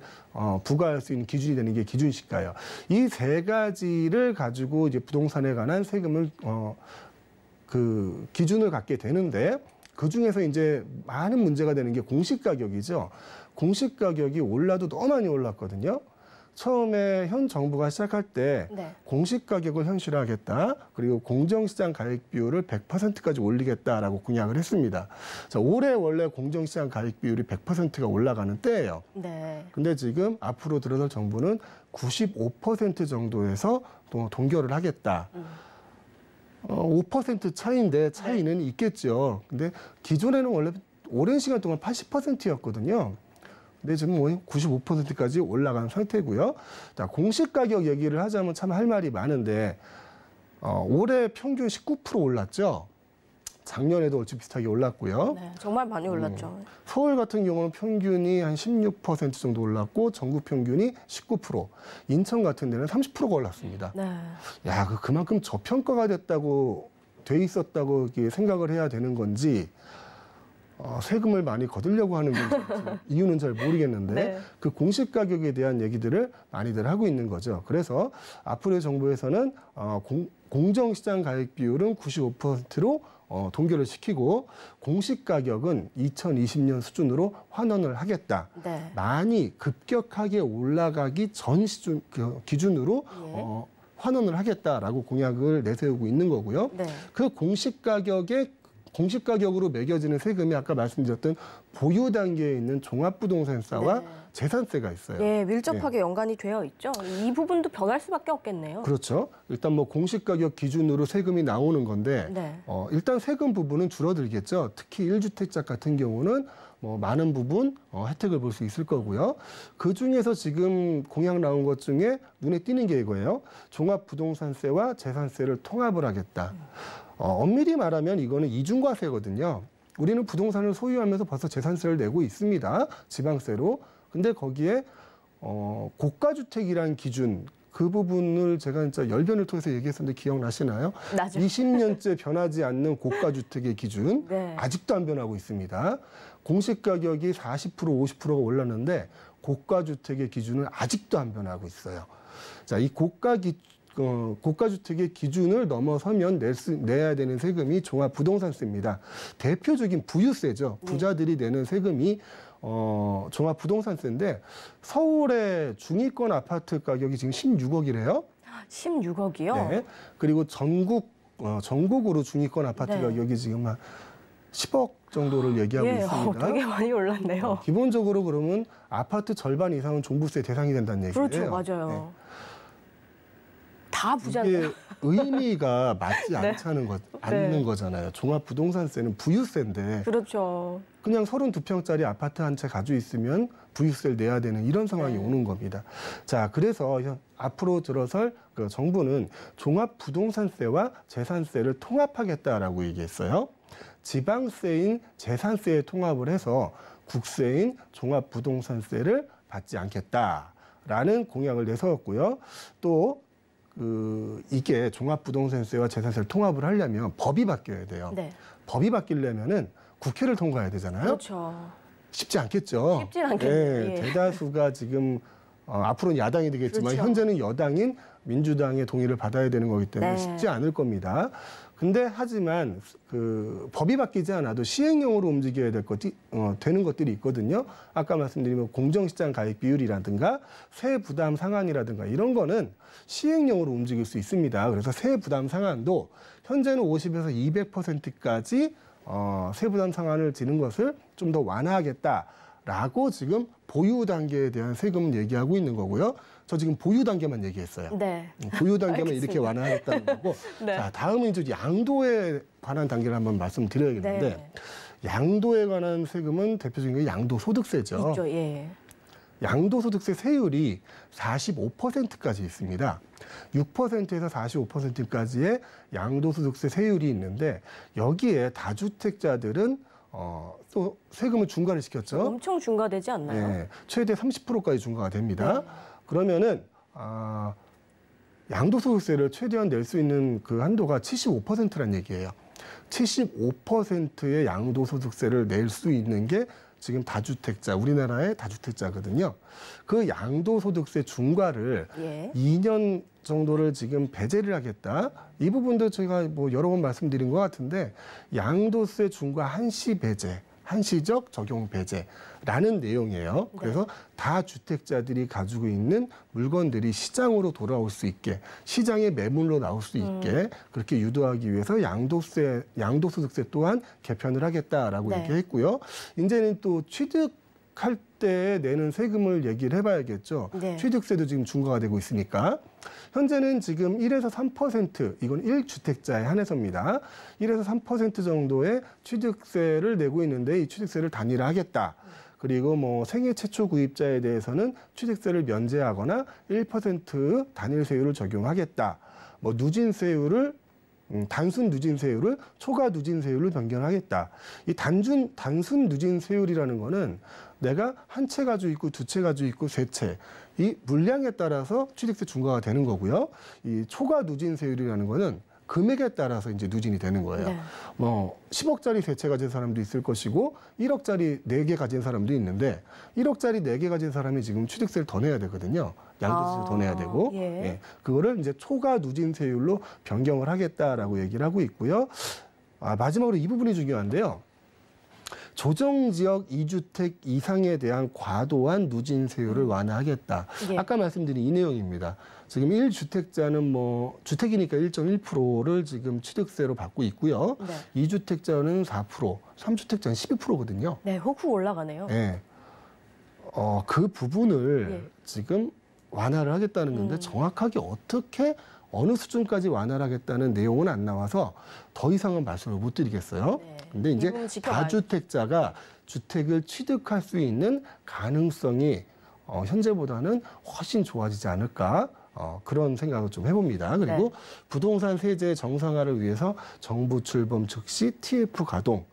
Speaker 3: 부과할 수 있는 기준이 되는 게 기준시가예요. 이 세 가지를 가지고 이제 부동산에 관한 세금을 그 기준을 갖게 되는데. 그 중에서 이제 많은 문제가 되는 게 공시가격이죠. 공시가격이 올라도 너무 많이 올랐거든요. 처음에 현 정부가 시작할 때
Speaker 2: 네.
Speaker 3: 공시가격을 현실화하겠다. 그리고 공정시장 가액 비율을 100%까지 올리겠다라고 공약을 했습니다. 자, 올해 원래 공정시장 가액 비율이 100%가 올라가는 때예요.
Speaker 2: 네.
Speaker 3: 근데 지금 앞으로 들어설 정부는 95% 정도에서 동결을 하겠다. 5% 차이인데 차이는 있겠죠. 근데 기존에는 원래 오랜 시간 동안 80%였거든요. 근데 지금 95%까지 올라간 상태고요. 자, 공시가격 얘기를 하자면 참 할 말이 많은데 올해 평균 19% 올랐죠. 작년에도 얼추 비슷하게 올랐고요.
Speaker 2: 네, 정말 많이 올랐죠.
Speaker 3: 서울 같은 경우는 평균이 한 16% 정도 올랐고 전국 평균이 19%, 인천 같은 데는 30%가 올랐습니다.
Speaker 2: 네.
Speaker 3: 야, 그만큼 저평가가 됐다고 돼 있었다고 생각을 해야 되는 건지 세금을 많이 거두려고 하는 건지 이유는 잘 모르겠는데
Speaker 2: 네.
Speaker 3: 그 공시가격에 대한 얘기들을 많이들 하고 있는 거죠. 그래서 앞으로의 정부에서는 공정시장 가액 비율은 95%로 동결을 시키고 공시가격은 2020년 수준으로 환원을 하겠다.
Speaker 2: 네.
Speaker 3: 많이 급격하게 올라가기 전 기준으로
Speaker 2: 예.
Speaker 3: 환원을 하겠다라고 공약을 내세우고 있는 거고요.
Speaker 2: 네.
Speaker 3: 그 공시가격으로 매겨지는 세금이 아까 말씀드렸던 보유 단계에 있는 종합부동산세와
Speaker 2: 네.
Speaker 3: 재산세가 있어요.
Speaker 2: 예, 밀접하게 연관이 되어 있죠. 이 부분도 변할 수밖에 없겠네요.
Speaker 3: 그렇죠. 일단 뭐 공시가격 기준으로 세금이 나오는 건데
Speaker 2: 네.
Speaker 3: 일단 세금 부분은 줄어들겠죠. 특히 1주택자 같은 경우는 뭐 많은 부분 혜택을 볼 수 있을 거고요. 그중에서 지금 공약 나온 것 중에 눈에 띄는 게 이거예요. 종합부동산세와 재산세를 통합을 하겠다. 엄밀히 말하면 이거는 이중과세거든요. 우리는 부동산을 소유하면서 벌써 재산세를 내고 있습니다. 지방세로. 근데 거기에 고가주택이라는 기준, 그 부분을 제가 진짜 열변을 통해서 얘기했었는데 기억나시나요?
Speaker 2: 나죠.
Speaker 3: 20년째 변하지 않는 고가주택의 기준,
Speaker 2: 네.
Speaker 3: 아직도 안 변하고 있습니다. 공시가격이 40%, 50%가 올랐는데 고가주택의 기준은 아직도 안 변하고 있어요. 자, 이 고가주택의 기준을 넘어서면 내야 되는 세금이 종합부동산세입니다. 대표적인 부유세죠. 부자들이 내는 세금이 종합부동산세인데 서울의 중위권 아파트 가격이 지금 16억이래요.
Speaker 2: 16억이요?
Speaker 3: 네. 그리고 전국으로 중위권 아파트
Speaker 2: 네.
Speaker 3: 가격이 지금 한 10억 정도를 얘기하고
Speaker 2: 예,
Speaker 3: 있습니다.
Speaker 2: 되게 많이 올랐네요.
Speaker 3: 기본적으로 그러면 아파트 절반 이상은 종부세 대상이 된다는 얘기예요.
Speaker 2: 그렇죠, 맞아요.
Speaker 3: 네.
Speaker 2: 다 부자네요.
Speaker 3: 이게 의미가 맞지
Speaker 2: 네.
Speaker 3: 않는 거잖아요. 종합부동산세는 부유세인데
Speaker 2: 그렇죠.
Speaker 3: 그냥 32평짜리 아파트 한 채 가지고 있으면 부유세를 내야 되는 이런 상황이
Speaker 2: 네.
Speaker 3: 오는 겁니다. 자, 그래서 앞으로 들어설 그 정부는 종합부동산세와 재산세를 통합하겠다라고 얘기했어요. 지방세인 재산세에 통합을 해서 국세인 종합부동산세를 받지 않겠다라는 공약을 내세웠고요. 또 이게 종합부동산세와 재산세를 통합을 하려면 법이 바뀌어야 돼요.
Speaker 2: 네.
Speaker 3: 법이 바뀌려면은 국회를 통과해야 되잖아요.
Speaker 2: 그렇죠.
Speaker 3: 쉽지 않겠죠.
Speaker 2: 쉽진 않겠네요.
Speaker 3: 예,
Speaker 2: 예.
Speaker 3: 대다수가 지금 앞으로는 야당이 되겠지만
Speaker 2: 그렇죠.
Speaker 3: 현재는 여당인 민주당의 동의를 받아야 되는 거기 때문에
Speaker 2: 네.
Speaker 3: 쉽지 않을 겁니다. 근데 하지만 법이 바뀌지 않아도 시행령으로 움직여야 되는 것들이 있거든요. 아까 말씀드린 공정시장 가입 비율이라든가 세 부담 상한이라든가 이런 거는 시행령으로 움직일 수 있습니다. 그래서 세 부담 상한도 현재는 50에서 200%까지 세 부담 상한을 지는 것을 좀 더 완화하겠다라고 지금 보유 단계에 대한 세금을 얘기하고 있는 거고요. 저 지금 보유 단계만 얘기했어요.
Speaker 2: 네.
Speaker 3: 보유 단계만 이렇게 완화하겠다는 거고.
Speaker 2: 네.
Speaker 3: 자, 다음은 이제 양도에 관한 단계를 한번 말씀드려야겠는데
Speaker 2: 네.
Speaker 3: 양도에 관한 세금은 대표적인 게 양도소득세죠.
Speaker 2: 있죠. 예.
Speaker 3: 양도소득세 세율이 45%까지 있습니다. 6%에서 45%까지의 양도소득세 세율이 있는데 여기에 다주택자들은 또 세금을 중과를 시켰죠.
Speaker 2: 엄청 중과되지 않나요?
Speaker 3: 네, 최대 30%까지 중과가 됩니다.
Speaker 2: 네.
Speaker 3: 그러면은 양도소득세를 최대한 낼 수 있는 그 한도가 75%란 얘기예요. 75%의 양도소득세를 낼 수 있는 게 지금 다주택자, 우리나라의 다주택자거든요. 그 양도소득세 중과를
Speaker 2: 예.
Speaker 3: 2년 정도를 지금 배제를 하겠다. 이 부분도 제가 뭐 여러 번 말씀드린 것 같은데 양도세 중과 한시 배제, 한시적 적용 배제라는 내용이에요. 그래서 다주택자들이 가지고 있는 물건들이 시장으로 돌아올 수 있게, 시장의 매물로 나올 수 있게 그렇게 유도하기 위해서 양도소득세 또한 개편을 하겠다라고
Speaker 2: 네.
Speaker 3: 얘기했고요. 이제는 또 취득할 때 내는 세금을 얘기를 해봐야겠죠.
Speaker 2: 네.
Speaker 3: 취득세도 지금 중과가 되고 있으니까. 현재는 지금 1에서 3%, 이건 1주택자에 한해서입니다. 1에서 3% 정도의 취득세를 내고 있는데 이 취득세를 단일화하겠다. 그리고 뭐 생애 최초 구입자에 대해서는 취득세를 면제하거나 1% 단일세율을 적용하겠다. 뭐 누진세율을 단순 누진세율을 초과 누진세율로 변경하겠다. 이 단순 누진세율이라는 거는 내가 한 채 가지고 있고 두 채 가지고 있고 세 채. 이 물량에 따라서 취득세 중과가 되는 거고요. 이 초과 누진세율이라는 거는 금액에 따라서 이제 누진이 되는 거예요.
Speaker 2: 네.
Speaker 3: 뭐 10억짜리 세 채 가진 사람도 있을 것이고 1억짜리 네 개 가진 사람도 있는데 1억짜리 네 개 가진 사람이 지금 취득세를 더 내야 되거든요. 양도세를 더 내야 되고
Speaker 2: 예.
Speaker 3: 예. 그거를 이제 초과 누진세율로 변경을 하겠다라고 얘기를 하고 있고요. 마지막으로 이 부분이 중요한데요. 조정지역 2주택 이상에 대한 과도한 누진세율을 완화하겠다.
Speaker 2: 예.
Speaker 3: 아까 말씀드린 이 내용입니다. 지금 1주택자는 뭐 주택이니까 1.1%를 지금 취득세로 받고 있고요.
Speaker 2: 네.
Speaker 3: 2주택자는 4%, 3주택자는 12%거든요.
Speaker 2: 네, 훅훅 올라가네요.
Speaker 3: 네. 그 부분을
Speaker 2: 예.
Speaker 3: 지금 완화를 하겠다는 건데 정확하게 어떻게 어느 수준까지 완화를 하겠다는 내용은 안 나와서 더 이상은 말씀을 못 드리겠어요.
Speaker 2: 네.
Speaker 3: 근데 이제
Speaker 2: 이 부분 지켜봐야-
Speaker 3: 다주택자가 주택을 취득할 수 있는 가능성이 현재보다는 훨씬 좋아지지 않을까 그런 생각을 좀 해봅니다. 그리고
Speaker 2: 네.
Speaker 3: 부동산 세제 정상화를 위해서 정부 출범 즉시 TF 가동.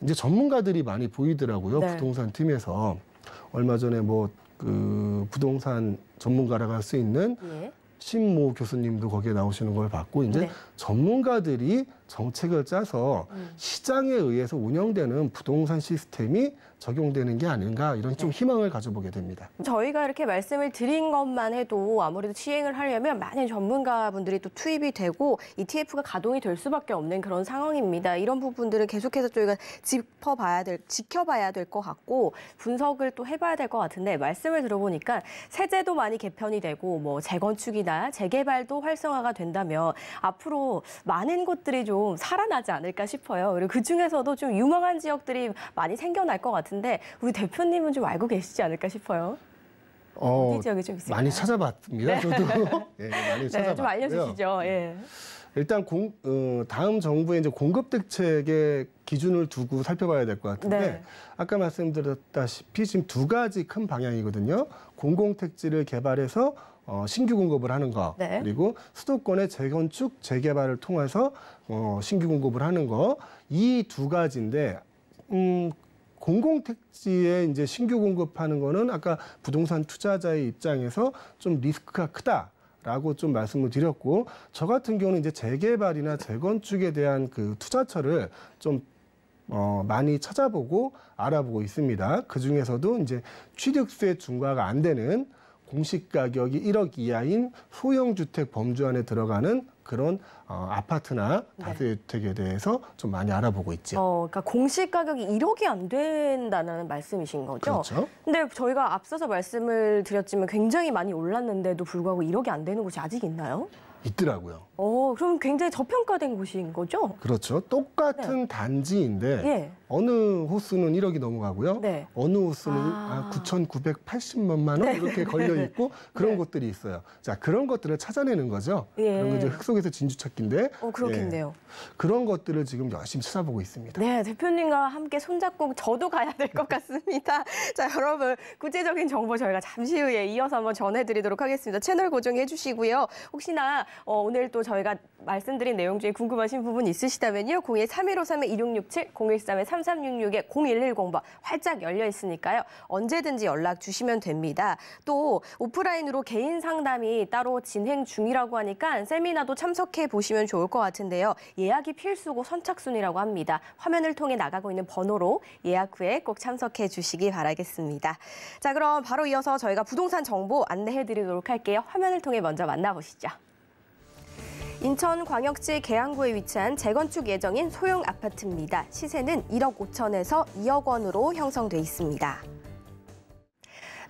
Speaker 3: 이제 전문가들이 많이 보이더라고요.
Speaker 2: 네.
Speaker 3: 부동산 팀에서 얼마 전에 그 부동산 전문가라고 할 수 있는
Speaker 2: 예.
Speaker 3: 신모 교수님도 거기에 나오시는 걸 봤고 이제
Speaker 2: 네.
Speaker 3: 전문가들이 정책을 짜서 시장에 의해서 운영되는 부동산 시스템이 적용되는 게 아닌가 이런 좀 희망을 가져보게 됩니다.
Speaker 2: 저희가 이렇게 말씀을 드린 것만 해도 아무래도 시행을 하려면 많은 전문가분들이 또 투입이 되고 ETF가 가동이 될 수밖에 없는 그런 상황입니다. 이런 부분들을 계속해서 저희가 지켜봐야 될 것 같고 분석을 또 해봐야 될 것 같은데 말씀을 들어보니까 세제도 많이 개편이 되고 뭐 재건축이나 재개발도 활성화가 된다면 앞으로 많은 곳들이 좀 살아나지 않을까 싶어요. 그리고 그중에서도 좀 유망한 지역들이 많이 생겨날 것 같은데 우리 대표님은 좀 알고 계시지 않을까 싶어요. 어디 지역이 좀 있을까요?
Speaker 3: 많이 찾아봤습니다. 저도 네, 많이 찾아봤고요.
Speaker 2: 네, 좀 알려주시죠. 예.
Speaker 3: 일단 다음 정부의 이제 공급 대책의 기준을 두고 살펴봐야 될 것 같은데
Speaker 2: 네.
Speaker 3: 아까 말씀드렸다시피 지금 두 가지 큰 방향이거든요. 공공택지를 개발해서 신규 공급을 하는 거
Speaker 2: 네.
Speaker 3: 그리고 수도권의 재건축, 재개발을 통해서 신규 공급을 하는 거 이 두 가지인데 공공택지에 이제 신규 공급하는 거는 아까 부동산 투자자의 입장에서 좀 리스크가 크다라고 좀 말씀을 드렸고, 저 같은 경우는 이제 재개발이나 재건축에 대한 그 투자처를 좀 많이 찾아보고 알아보고 있습니다. 그 중에서도 이제 취득세 중과가 안 되는 공시가격이 1억 이하인 소형주택 범주 안에 들어가는 그런 아파트나 다세대주택에 대해서 좀 많이 알아보고 있죠.
Speaker 2: 그러니까 공시가격이 1억이 안 된다는 말씀이신 거죠?
Speaker 3: 그렇죠.
Speaker 2: 근데 저희가 앞서서 말씀을 드렸지만 굉장히 많이 올랐는데도 불구하고 1억이 안 되는 곳이 아직 있나요?
Speaker 3: 있더라고요.
Speaker 2: 그럼 굉장히 저평가된 곳인 거죠?
Speaker 3: 그렇죠. 똑같은 단지인데
Speaker 2: 예.
Speaker 3: 어느 호수는 1억이 넘어가고요.
Speaker 2: 네.
Speaker 3: 어느 호수는 9,980만 원 이렇게 걸려 있고 그런 곳들이 있어요. 자, 그런 것들을 찾아내는 거죠.
Speaker 2: 예.
Speaker 3: 그런 거 이제 흙 속에서 진주 찾기인데.
Speaker 2: 그렇겠네요.
Speaker 3: 예. 그런 것들을 지금 열심히 찾아보고 있습니다.
Speaker 2: 네, 대표님과 함께 손잡고 저도 가야 될 것 같습니다. 자, 여러분, 구체적인 정보 저희가 잠시 후에 이어서 한번 전해드리도록 하겠습니다. 채널 고정해 주시고요. 혹시나 오늘 또 저희가 말씀드린 내용 중에 궁금하신 부분 있으시다면요. 02-3153-2667, 013-3366-0110번 활짝 열려 있으니까요. 언제든지 연락 주시면 됩니다. 또 오프라인으로 개인 상담이 따로 진행 중이라고 하니까 세미나도 참석해 보시면 좋을 것 같은데요. 예약이 필수고 선착순이라고 합니다. 화면을 통해 나가고 있는 번호로 예약 후에 꼭 참석해 주시기 바라겠습니다. 자, 그럼 바로 이어서 저희가 부동산 정보 안내해 드리도록 할게요. 화면을 통해 먼저 만나보시죠. 인천광역시 계양구에 위치한 재건축 예정인 소형 아파트입니다. 시세는 1억 5천에서 2억 원으로 형성돼 있습니다.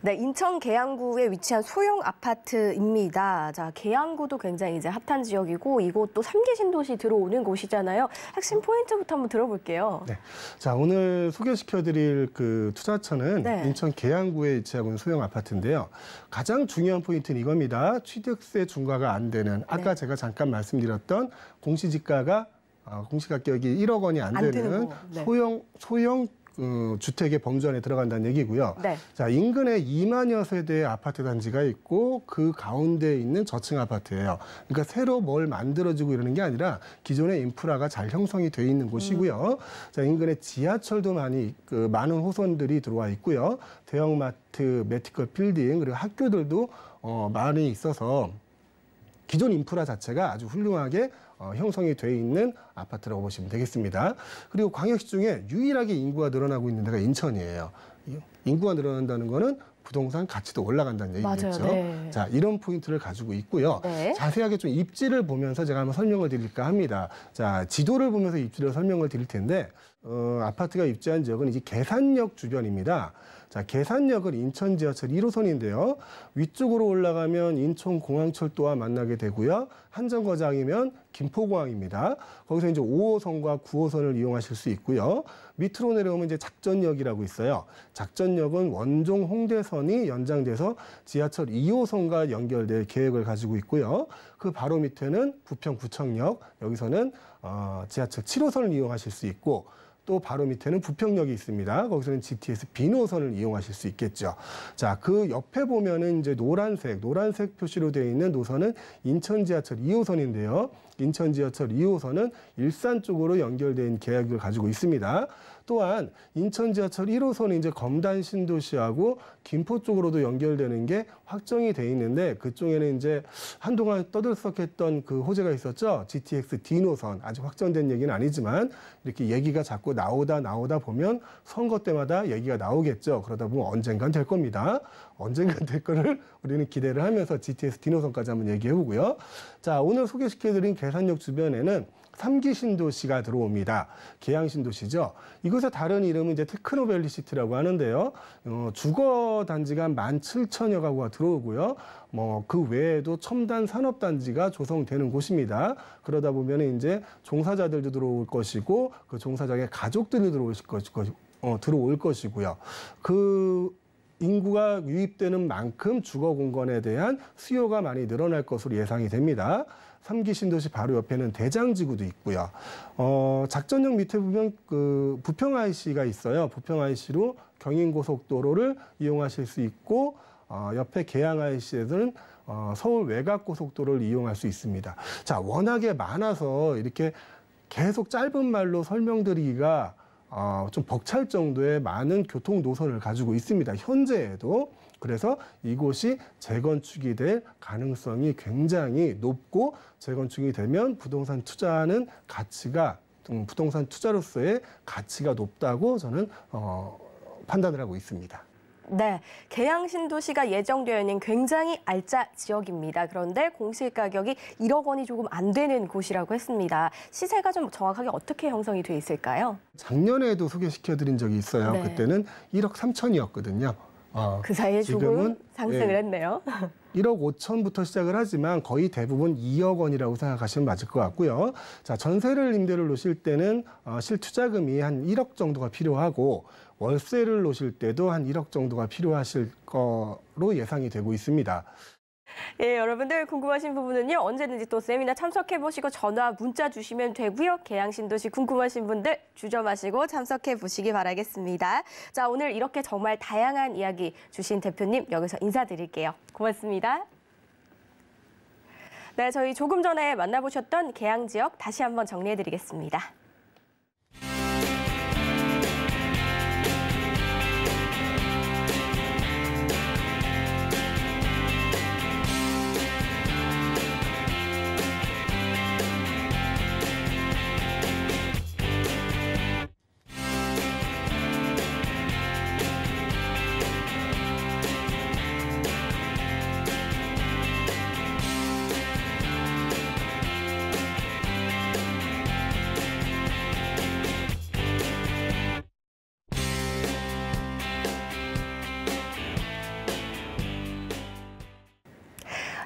Speaker 2: 네, 인천 계양구에 위치한 소형 아파트입니다. 자, 계양구도 굉장히 이제 핫한 지역이고 이곳도 3기 신도시 들어오는 곳이잖아요. 핵심 포인트부터 한번 들어볼게요.
Speaker 3: 네. 자, 오늘 소개시켜드릴 그 투자처는 인천 계양구에 위치하고 있는 소형 아파트인데요. 가장 중요한 포인트는 이겁니다. 취득세 중과가 안 되는 아까 제가 잠깐 말씀드렸던 공시지가가 공시가격이 1억 원이 안 되는 소형 주택의 범주 안에 들어간다는 얘기고요.
Speaker 2: 네.
Speaker 3: 자, 인근에 2만여 세대의 아파트 단지가 있고 그 가운데 있는 저층 아파트예요. 그러니까 새로 뭘 만들어지고 이러는 게 아니라 기존의 인프라가 잘 형성이 돼 있는 곳이고요. 자, 인근에 지하철도 많은 호선들이 들어와 있고요. 대형마트, 메디컬 빌딩, 그리고 학교들도 많이 있어서 기존 인프라 자체가 아주 훌륭하게 형성이 돼 있는 아파트라고 보시면 되겠습니다. 그리고 광역시 중에 유일하게 인구가 늘어나고 있는 데가 인천이에요. 인구가 늘어난다는 거는 부동산 가치도 올라간다는 얘기겠죠.
Speaker 2: 맞아요. 네.
Speaker 3: 자, 이런 포인트를 가지고 있고요.
Speaker 2: 네.
Speaker 3: 자세하게 좀 입지를 보면서 제가 한번 설명을 드릴까 합니다. 자, 지도를 보면서 입지를 설명을 드릴 텐데 아파트가 입지한 지역은 이제 계산역 주변입니다. 자, 계산역은 인천 지하철 1호선인데요. 위쪽으로 올라가면 인천공항철도와 만나게 되고요. 한정거장이면 김포공항입니다. 거기서 이제 5호선과 9호선을 이용하실 수 있고요. 밑으로 내려오면 이제 작전역이라고 있어요. 작전역은 원종 홍대선이 연장돼서 지하철 2호선과 연결될 계획을 가지고 있고요. 그 바로 밑에는 부평구청역, 여기서는 지하철 7호선을 이용하실 수 있고, 또 바로 밑에는 부평역이 있습니다. 거기서는 GTX 비노선을 이용하실 수 있겠죠. 자, 그 옆에 보면은 이제 노란색 표시로 되어 있는 노선은 인천 지하철 2호선인데요. 인천 지하철 2호선은 일산 쪽으로 연결된 계획을 가지고 있습니다. 또한 인천 지하철 1호선이 이제 검단 신도시하고 김포 쪽으로도 연결되는 게 확정이 돼 있는데 그쪽에는 이제 한동안 떠들썩했던 그 호재가 있었죠. GTX D노선 아직 확정된 얘기는 아니지만 이렇게 얘기가 자꾸 나오다 보면 선거 때마다 얘기가 나오겠죠. 그러다 보면 언젠간 될 겁니다. 언젠간 될 거를 우리는 기대를 하면서 GTX D노선까지 한번 얘기해 보고요. 자, 오늘 소개시켜드린 계산역 주변에는 3기 신도시가 들어옵니다. 계양 신도시죠. 이곳의 다른 이름은 이제 테크노밸리 시티라고 하는데요. 주거 단지가 17,000여 가구가 들어오고요. 그 외에도 첨단 산업 단지가 조성되는 곳입니다. 그러다 보면 이제 종사자들도 들어올 것이고 그 종사자의 가족들이 들어올 것이고요. 그 인구가 유입되는 만큼 주거 공간에 대한 수요가 많이 늘어날 것으로 예상이 됩니다. 3기 신도시 바로 옆에는 대장지구도 있고요. 작전역 밑에 보면 그 부평 IC가 있어요. 부평 IC로 경인고속도로를 이용하실 수 있고 옆에 계양 IC에서는 서울 외곽고속도로를 이용할 수 있습니다. 자, 워낙에 많아서 이렇게 계속 짧은 말로 설명드리기가 좀 벅찰 정도의 많은 교통 노선을 가지고 있습니다. 현재에도. 그래서 이곳이 재건축이 될 가능성이 굉장히 높고 재건축이 되면 부동산 투자하는 가치가 부동산 투자로서의 가치가 높다고 저는 판단을 하고 있습니다.
Speaker 2: 네, 계양 신도시가 예정되어 있는 굉장히 알짜 지역입니다. 그런데 공시 가격이 1억 원이 조금 안 되는 곳이라고 했습니다. 시세가 좀 정확하게 어떻게 형성이 돼 있을까요?
Speaker 3: 작년에도 소개시켜드린 적이 있어요.
Speaker 2: 네.
Speaker 3: 그때는 1억 3천이었거든요.
Speaker 2: 그 사이에 조금 상승을 했네요.
Speaker 3: 1억 5천부터 시작을 하지만 거의 대부분 2억 원이라고 생각하시면 맞을 것 같고요. 자, 전세를 임대를 놓으실 때는 실투자금이 한 1억 정도가 필요하고 월세를 놓으실 때도 한 1억 정도가 필요하실 거로 예상이 되고 있습니다.
Speaker 2: 예, 여러분들 궁금하신 부분은요. 언제든지 또 세미나 참석해보시고 전화, 문자 주시면 되고요. 계양 신도시 궁금하신 분들 주저마시고 참석해보시기 바라겠습니다. 자, 오늘 이렇게 정말 다양한 이야기 주신 대표님 여기서 인사드릴게요. 고맙습니다. 네, 저희 조금 전에 만나보셨던 계양 지역 다시 한번 정리해드리겠습니다.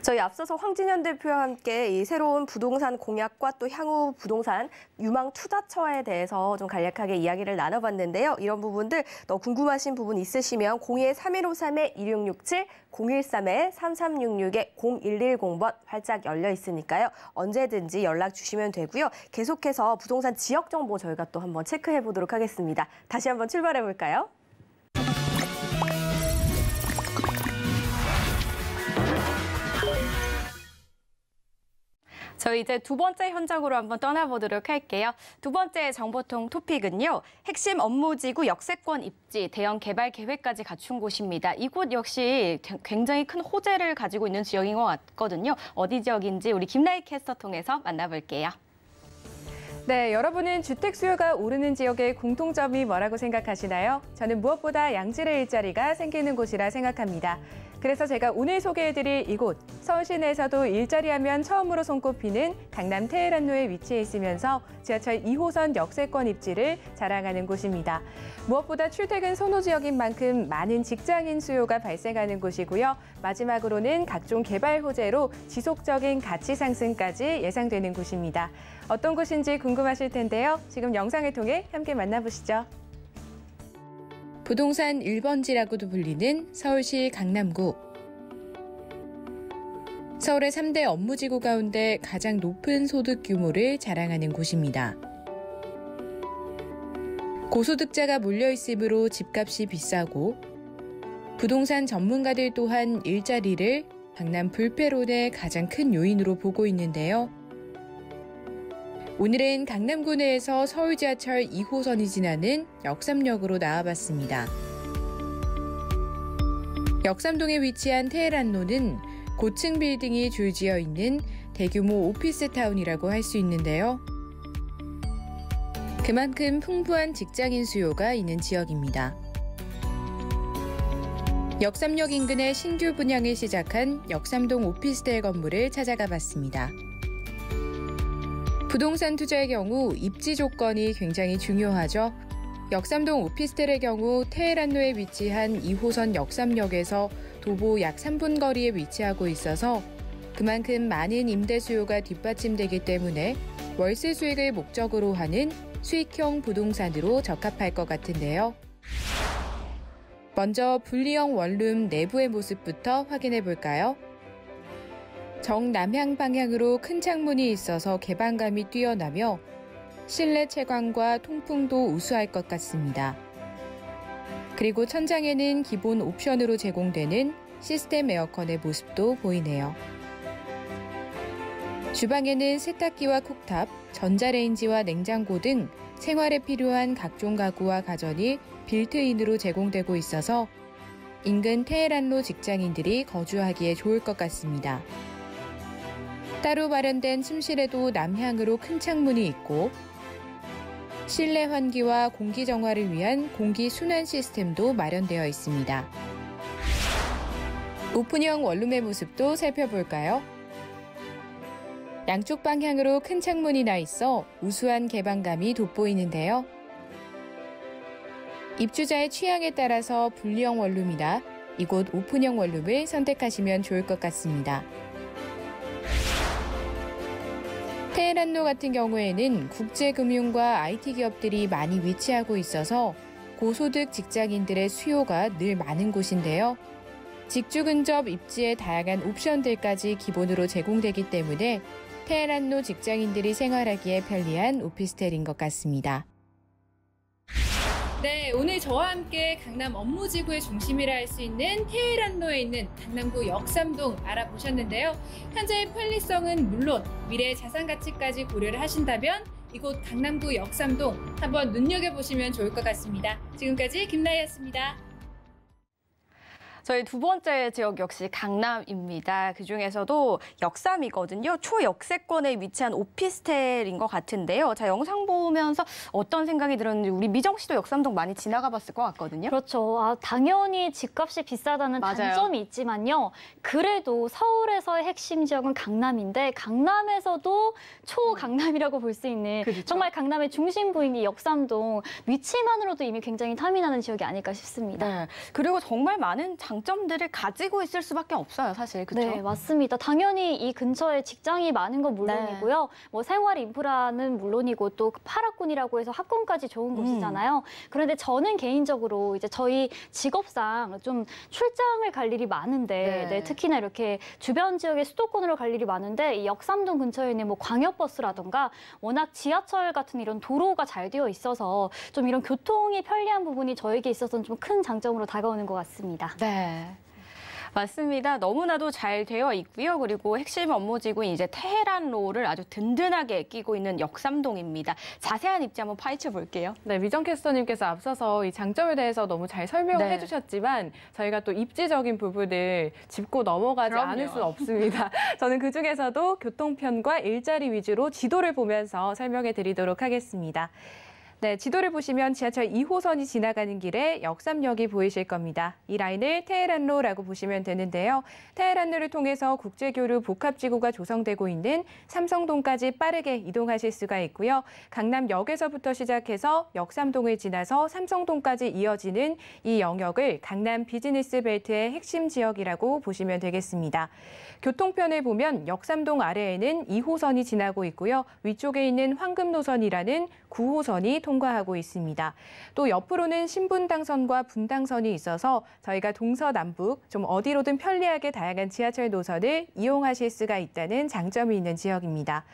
Speaker 2: 저희 앞서서 황진현 대표와 함께 이 새로운 부동산 공약과 또 향후 부동산 유망 투자처에 대해서 좀 간략하게 이야기를 나눠봤는데요. 이런 부분들 더 궁금하신 부분 있으시면 02-3153-2667, 013-3366-0110번 활짝 열려 있으니까요. 언제든지 연락 주시면 되고요. 계속해서 부동산 지역 정보 저희가 또 한번 체크해 보도록 하겠습니다. 다시 한번 출발해 볼까요?
Speaker 4: 저희 이제 두 번째 현장으로 한번 떠나보도록 할게요. 두 번째 정보통 토픽은요. 핵심 업무지구 역세권 입지, 대형 개발 계획까지 갖춘 곳입니다. 이곳 역시 굉장히 큰 호재를 가지고 있는 지역인 것 같거든요. 어디 지역인지 우리 김나희 캐스터 통해서 만나볼게요.
Speaker 5: 네, 여러분은 주택 수요가 오르는 지역의 공통점이 뭐라고 생각하시나요? 저는 무엇보다 양질의 일자리가 생기는 곳이라 생각합니다. 그래서 제가 오늘 소개해드릴 이곳, 서울 시내에서도 일자리 하면 처음으로 손꼽히는 강남 테헤란로에 위치해 있으면서 지하철 2호선 역세권 입지를 자랑하는 곳입니다. 무엇보다 출퇴근 선호 지역인 만큼 많은 직장인 수요가 발생하는 곳이고요. 마지막으로는 각종 개발 호재로 지속적인 가치 상승까지 예상되는 곳입니다. 어떤 곳인지 궁금하실 텐데요. 지금 영상을 통해 함께 만나보시죠.
Speaker 6: 부동산 1번지라고도 불리는 서울시 강남구. 서울의 3대 업무지구 가운데 가장 높은 소득 규모를 자랑하는 곳입니다. 고소득자가 몰려있으므로 집값이 비싸고 부동산 전문가들 또한 일자리를 강남 불패론의 가장 큰 요인으로 보고 있는데요. 오늘은 강남구 내에서 서울 지하철 2호선이 지나는 역삼역으로 나와봤습니다. 역삼동에 위치한 테헤란로는 고층 빌딩이 줄지어 있는 대규모 오피스타운이라고 할 수 있는데요. 그만큼 풍부한 직장인 수요가 있는 지역입니다. 역삼역 인근에 신규 분양을 시작한 역삼동 오피스텔 건물을 찾아가 봤습니다. 부동산 투자의 경우 입지 조건이 굉장히 중요하죠. 역삼동 오피스텔의 경우 테헤란로에 위치한 2호선 역삼역에서 도보 약 3분 거리에 위치하고 있어서 그만큼 많은 임대 수요가 뒷받침되기 때문에 월세 수익을 목적으로 하는 수익형 부동산으로 적합할 것 같은데요. 먼저 분리형 원룸 내부의 모습부터 확인해 볼까요? 정남향 방향으로 큰 창문이 있어서 개방감이 뛰어나며 실내 채광과 통풍도 우수할 것 같습니다. 그리고 천장에는 기본 옵션으로 제공되는 시스템 에어컨의 모습도 보이네요. 주방에는 세탁기와 쿡탑, 전자레인지와 냉장고 등 생활에 필요한 각종 가구와 가전이 빌트인으로 제공되고 있어서 인근 테헤란로 직장인들이 거주하기에 좋을 것 같습니다. 따로 마련된 침실에도 남향으로 큰 창문이 있고 실내 환기와 공기 정화를 위한 공기 순환 시스템도 마련되어 있습니다. 오픈형 원룸의 모습도 살펴볼까요? 양쪽 방향으로 큰 창문이 나 있어 우수한 개방감이 돋보이는데요. 입주자의 취향에 따라서 분리형 원룸이나 이곳 오픈형 원룸을 선택하시면 좋을 것 같습니다. 테헤란로 같은 경우에는 국제금융과 IT 기업들이 많이 위치하고 있어서 고소득 직장인들의 수요가 늘 많은 곳인데요. 직주 근접 입지의 다양한 옵션들까지 기본으로 제공되기 때문에 테헤란로 직장인들이 생활하기에 편리한 오피스텔인 것 같습니다.
Speaker 5: 네, 오늘 저와 함께 강남 업무지구의 중심이라 할 수 있는 테헤란로에 있는 강남구 역삼동 알아보셨는데요. 현재의 편리성은 물론 미래의 자산 가치까지 고려를 하신다면 이곳 강남구 역삼동 한번 눈여겨보시면 좋을 것 같습니다. 지금까지 김나희였습니다.
Speaker 4: 저희 두 번째 지역 역시 강남입니다. 그중에서도 역삼이거든요. 초역세권에 위치한 오피스텔인 것 같은데요. 자, 영상 보면서 어떤 생각이 들었는지 우리 미정 씨도 역삼동 많이 지나가 봤을 것 같거든요.
Speaker 7: 그렇죠. 당연히 집값이 비싸다는
Speaker 4: 맞아요.
Speaker 7: 단점이 있지만요. 그래도 서울에서의 핵심 지역은 강남인데 강남에서도 초강남이라고 볼 수 있는
Speaker 4: 그렇죠.
Speaker 7: 정말 강남의 중심부인 이 역삼동 위치만으로도 이미 굉장히 탐이 나는 지역이 아닐까 싶습니다.
Speaker 4: 네. 그리고 정말 많은 장점들을 가지고 있을 수밖에 없어요, 사실. 그렇죠?
Speaker 7: 네, 맞습니다. 당연히 이 근처에 직장이 많은 건 물론이고요. 뭐 생활 인프라는 물론이고 또 파라군이라고 해서 학군까지 좋은 곳이잖아요. 그런데 저는 개인적으로 이제 저희 직업상 좀 출장을 갈 일이 많은데 네, 특히나 이렇게 주변 지역의 수도권으로 갈 일이 많은데 이 역삼동 근처에 있는 뭐 광역버스라던가 워낙 지하철 같은 이런 도로가 잘 되어 있어서 좀 이런 교통이 편리한 부분이 저에게 있어서는 좀 큰 장점으로 다가오는 것 같습니다.
Speaker 4: 네. 맞습니다. 너무나도 잘 되어 있고요. 그리고 핵심 업무지구인 이제 테헤란로를 아주 든든하게 끼고 있는 역삼동입니다. 자세한 입지 한번 파헤쳐 볼게요.
Speaker 5: 네, 미정 캐스터님께서 앞서서 이 장점에 대해서 너무 잘 설명을 해주셨지만 저희가 또 입지적인 부분을 짚고 넘어가지 않을 수는 없습니다. 저는 그중에서도 교통편과 일자리 위주로 지도를 보면서 설명해 드리도록 하겠습니다. 네, 지도를 보시면 지하철 2호선이 지나가는 길에 역삼역이 보이실 겁니다. 이 라인을 테헤란로라고 보시면 되는데요. 테헤란로를 통해서 국제교류 복합지구가 조성되고 있는 삼성동까지 빠르게 이동하실 수가 있고요. 강남역에서부터 시작해서 역삼동을 지나서 삼성동까지 이어지는 이 영역을 강남 비즈니스 벨트의 핵심 지역이라고 보시면 되겠습니다. 교통편을 보면 역삼동 아래에는 2호선이 지나고 있고요. 위쪽에 있는 황금노선이라는 9호선이 통과하고 있습니다. 또 옆으로는 신분당선과 분당선이 있어서 저희가 동서남북 좀 어디로든 편리하게 다양한 지하철 노선을 이용하실 수가 있다는 장점이 있는 지역입니다.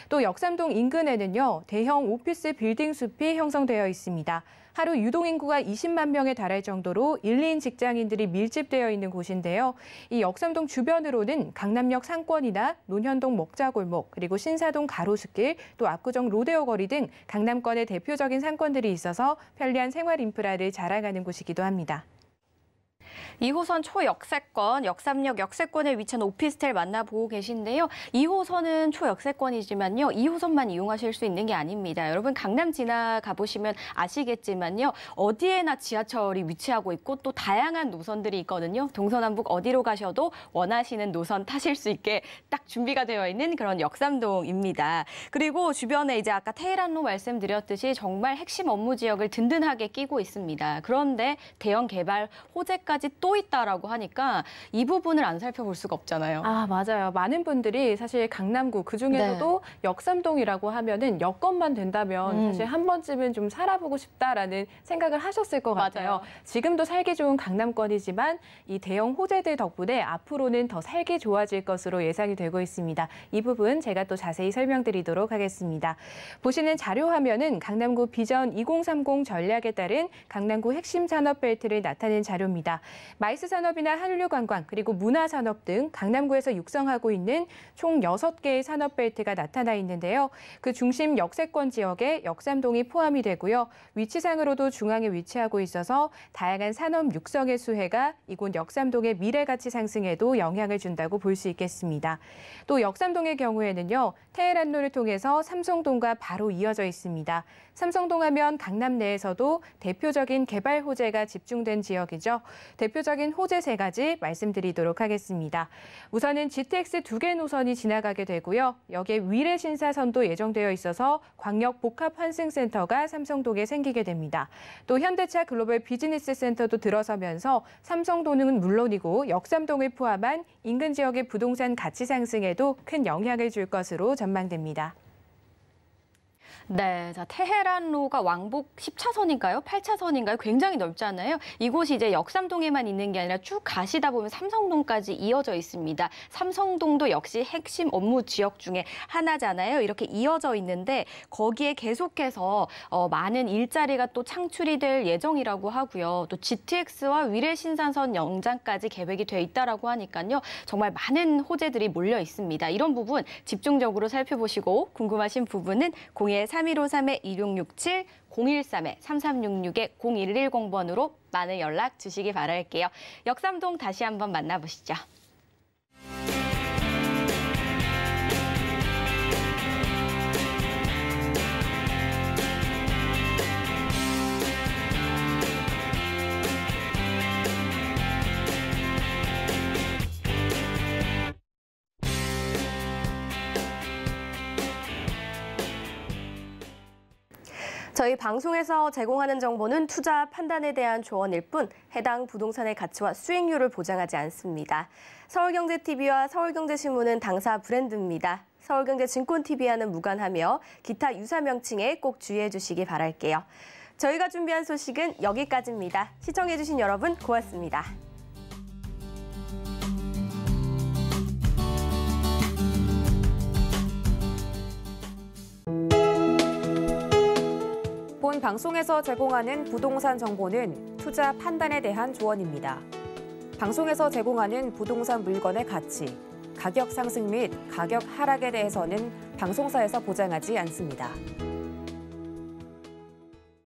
Speaker 5: 또 역삼동 인근에는요, 대형 오피스 빌딩 숲이 형성되어 있습니다. 하루 유동인구가 20만 명에 달할 정도로 1인 직장인들이 밀집되어 있는 곳인데요. 이 역삼동 주변으로는 강남역 상권이나 논현동 먹자골목, 그리고 신사동 가로수길, 또 압구정 로데오 거리 등 강남권의 대표적인 상권들이 있어서 편리한 생활 인프라를 자랑하는 곳이기도 합니다.
Speaker 4: 2호선 초역세권, 역삼역 역세권에 위치한 오피스텔 만나보고 계신데요. 2호선은 초역세권이지만요. 2호선만 이용하실 수 있는 게 아닙니다. 여러분 강남 지나가 보시면 아시겠지만요. 어디에나 지하철이 위치하고 있고 또 다양한 노선들이 있거든요. 동서남북 어디로 가셔도 원하시는 노선 타실 수 있게 딱 준비가 되어 있는 그런 역삼동입니다. 그리고 주변에 이제 아까 테헤란로 말씀드렸듯이 정말 핵심 업무 지역을 든든하게 끼고 있습니다. 그런데 대형 개발 호재까지 또 있다라고 하니까 이 부분을 안 살펴볼 수가 없잖아요.
Speaker 5: 아, 맞아요. 많은 분들이 사실 강남구 그중에서도 역삼동이라고 하면은 여건만 된다면 사실 한 번쯤은 좀 살아보고 싶다라는 생각을 하셨을 것 같아요. 지금도 살기 좋은 강남권이지만 이 대형 호재들 덕분에 앞으로는 더 살기 좋아질 것으로 예상이 되고 있습니다. 이 부분 제가 또 자세히 설명드리도록 하겠습니다. 보시는 자료 화면은 강남구 비전 2030 전략에 따른 강남구 핵심 산업 벨트를 나타낸 자료입니다. 마이스 산업이나 한류관광 그리고 문화산업 등 강남구에서 육성하고 있는 총 6개의 산업벨트가 나타나 있는데요. 그 중심 역세권 지역에 역삼동이 포함이 되고요. 위치상으로도 중앙에 위치하고 있어서 다양한 산업 육성의 수혜가 이곳 역삼동의 미래가치 상승에도 영향을 준다고 볼 수 있겠습니다. 또 역삼동의 경우에는요. 테헤란로를 통해서 삼성동과 바로 이어져 있습니다. 삼성동 하면 강남 내에서도 대표적인 개발 호재가 집중된 지역이죠. 대표적인 호재 3가지 말씀드리도록 하겠습니다. 우선은 GTX 2개 노선이 지나가게 되고요. 여기에 위례신사선도 예정되어 있어서 광역 복합환승센터가 삼성동에 생기게 됩니다. 또 현대차 글로벌 비즈니스 센터도 들어서면서 삼성동은 물론이고 역삼동을 포함한 인근 지역의 부동산 가치 상승에도 큰 영향을 줄 것으로 전망됩니다.
Speaker 4: 네, 자, 테헤란로가 왕복 10차선인가요? 8차선인가요? 굉장히 넓잖아요. 이곳이 이제 역삼동에만 있는 게 아니라 쭉 가시다 보면 삼성동까지 이어져 있습니다. 삼성동도 역시 핵심 업무 지역 중에 하나잖아요. 이렇게 이어져 있는데 거기에 계속해서 많은 일자리가 또 창출이 될 예정이라고 하고요. 또 GTX와 위례신사선 연장까지 계획이 돼 있다라고 하니까요. 정말 많은 호재들이 몰려 있습니다. 이런 부분 집중적으로 살펴보시고 궁금하신 부분은 01-3153-2667, 013-3366-0110번으로 많은 연락 주시기 바랄게요. 역삼동 다시 한번 만나보시죠.
Speaker 2: 저희 방송에서 제공하는 정보는 투자 판단에 대한 조언일 뿐 해당 부동산의 가치와 수익률을 보장하지 않습니다. 서울경제TV와 서울경제신문은 당사 브랜드입니다. 서울경제증권TV와는 무관하며 기타 유사 명칭에 꼭 주의해 주시기 바랄게요. 저희가 준비한 소식은 여기까지입니다. 시청해주신 여러분 고맙습니다.
Speaker 1: 본 방송에서 제공하는 부동산 정보는 투자 판단에 대한 조언입니다. 방송에서 제공하는 부동산 물건의 가치, 가격 상승 및 가격 하락에 대해서는 방송사에서 보장하지 않습니다.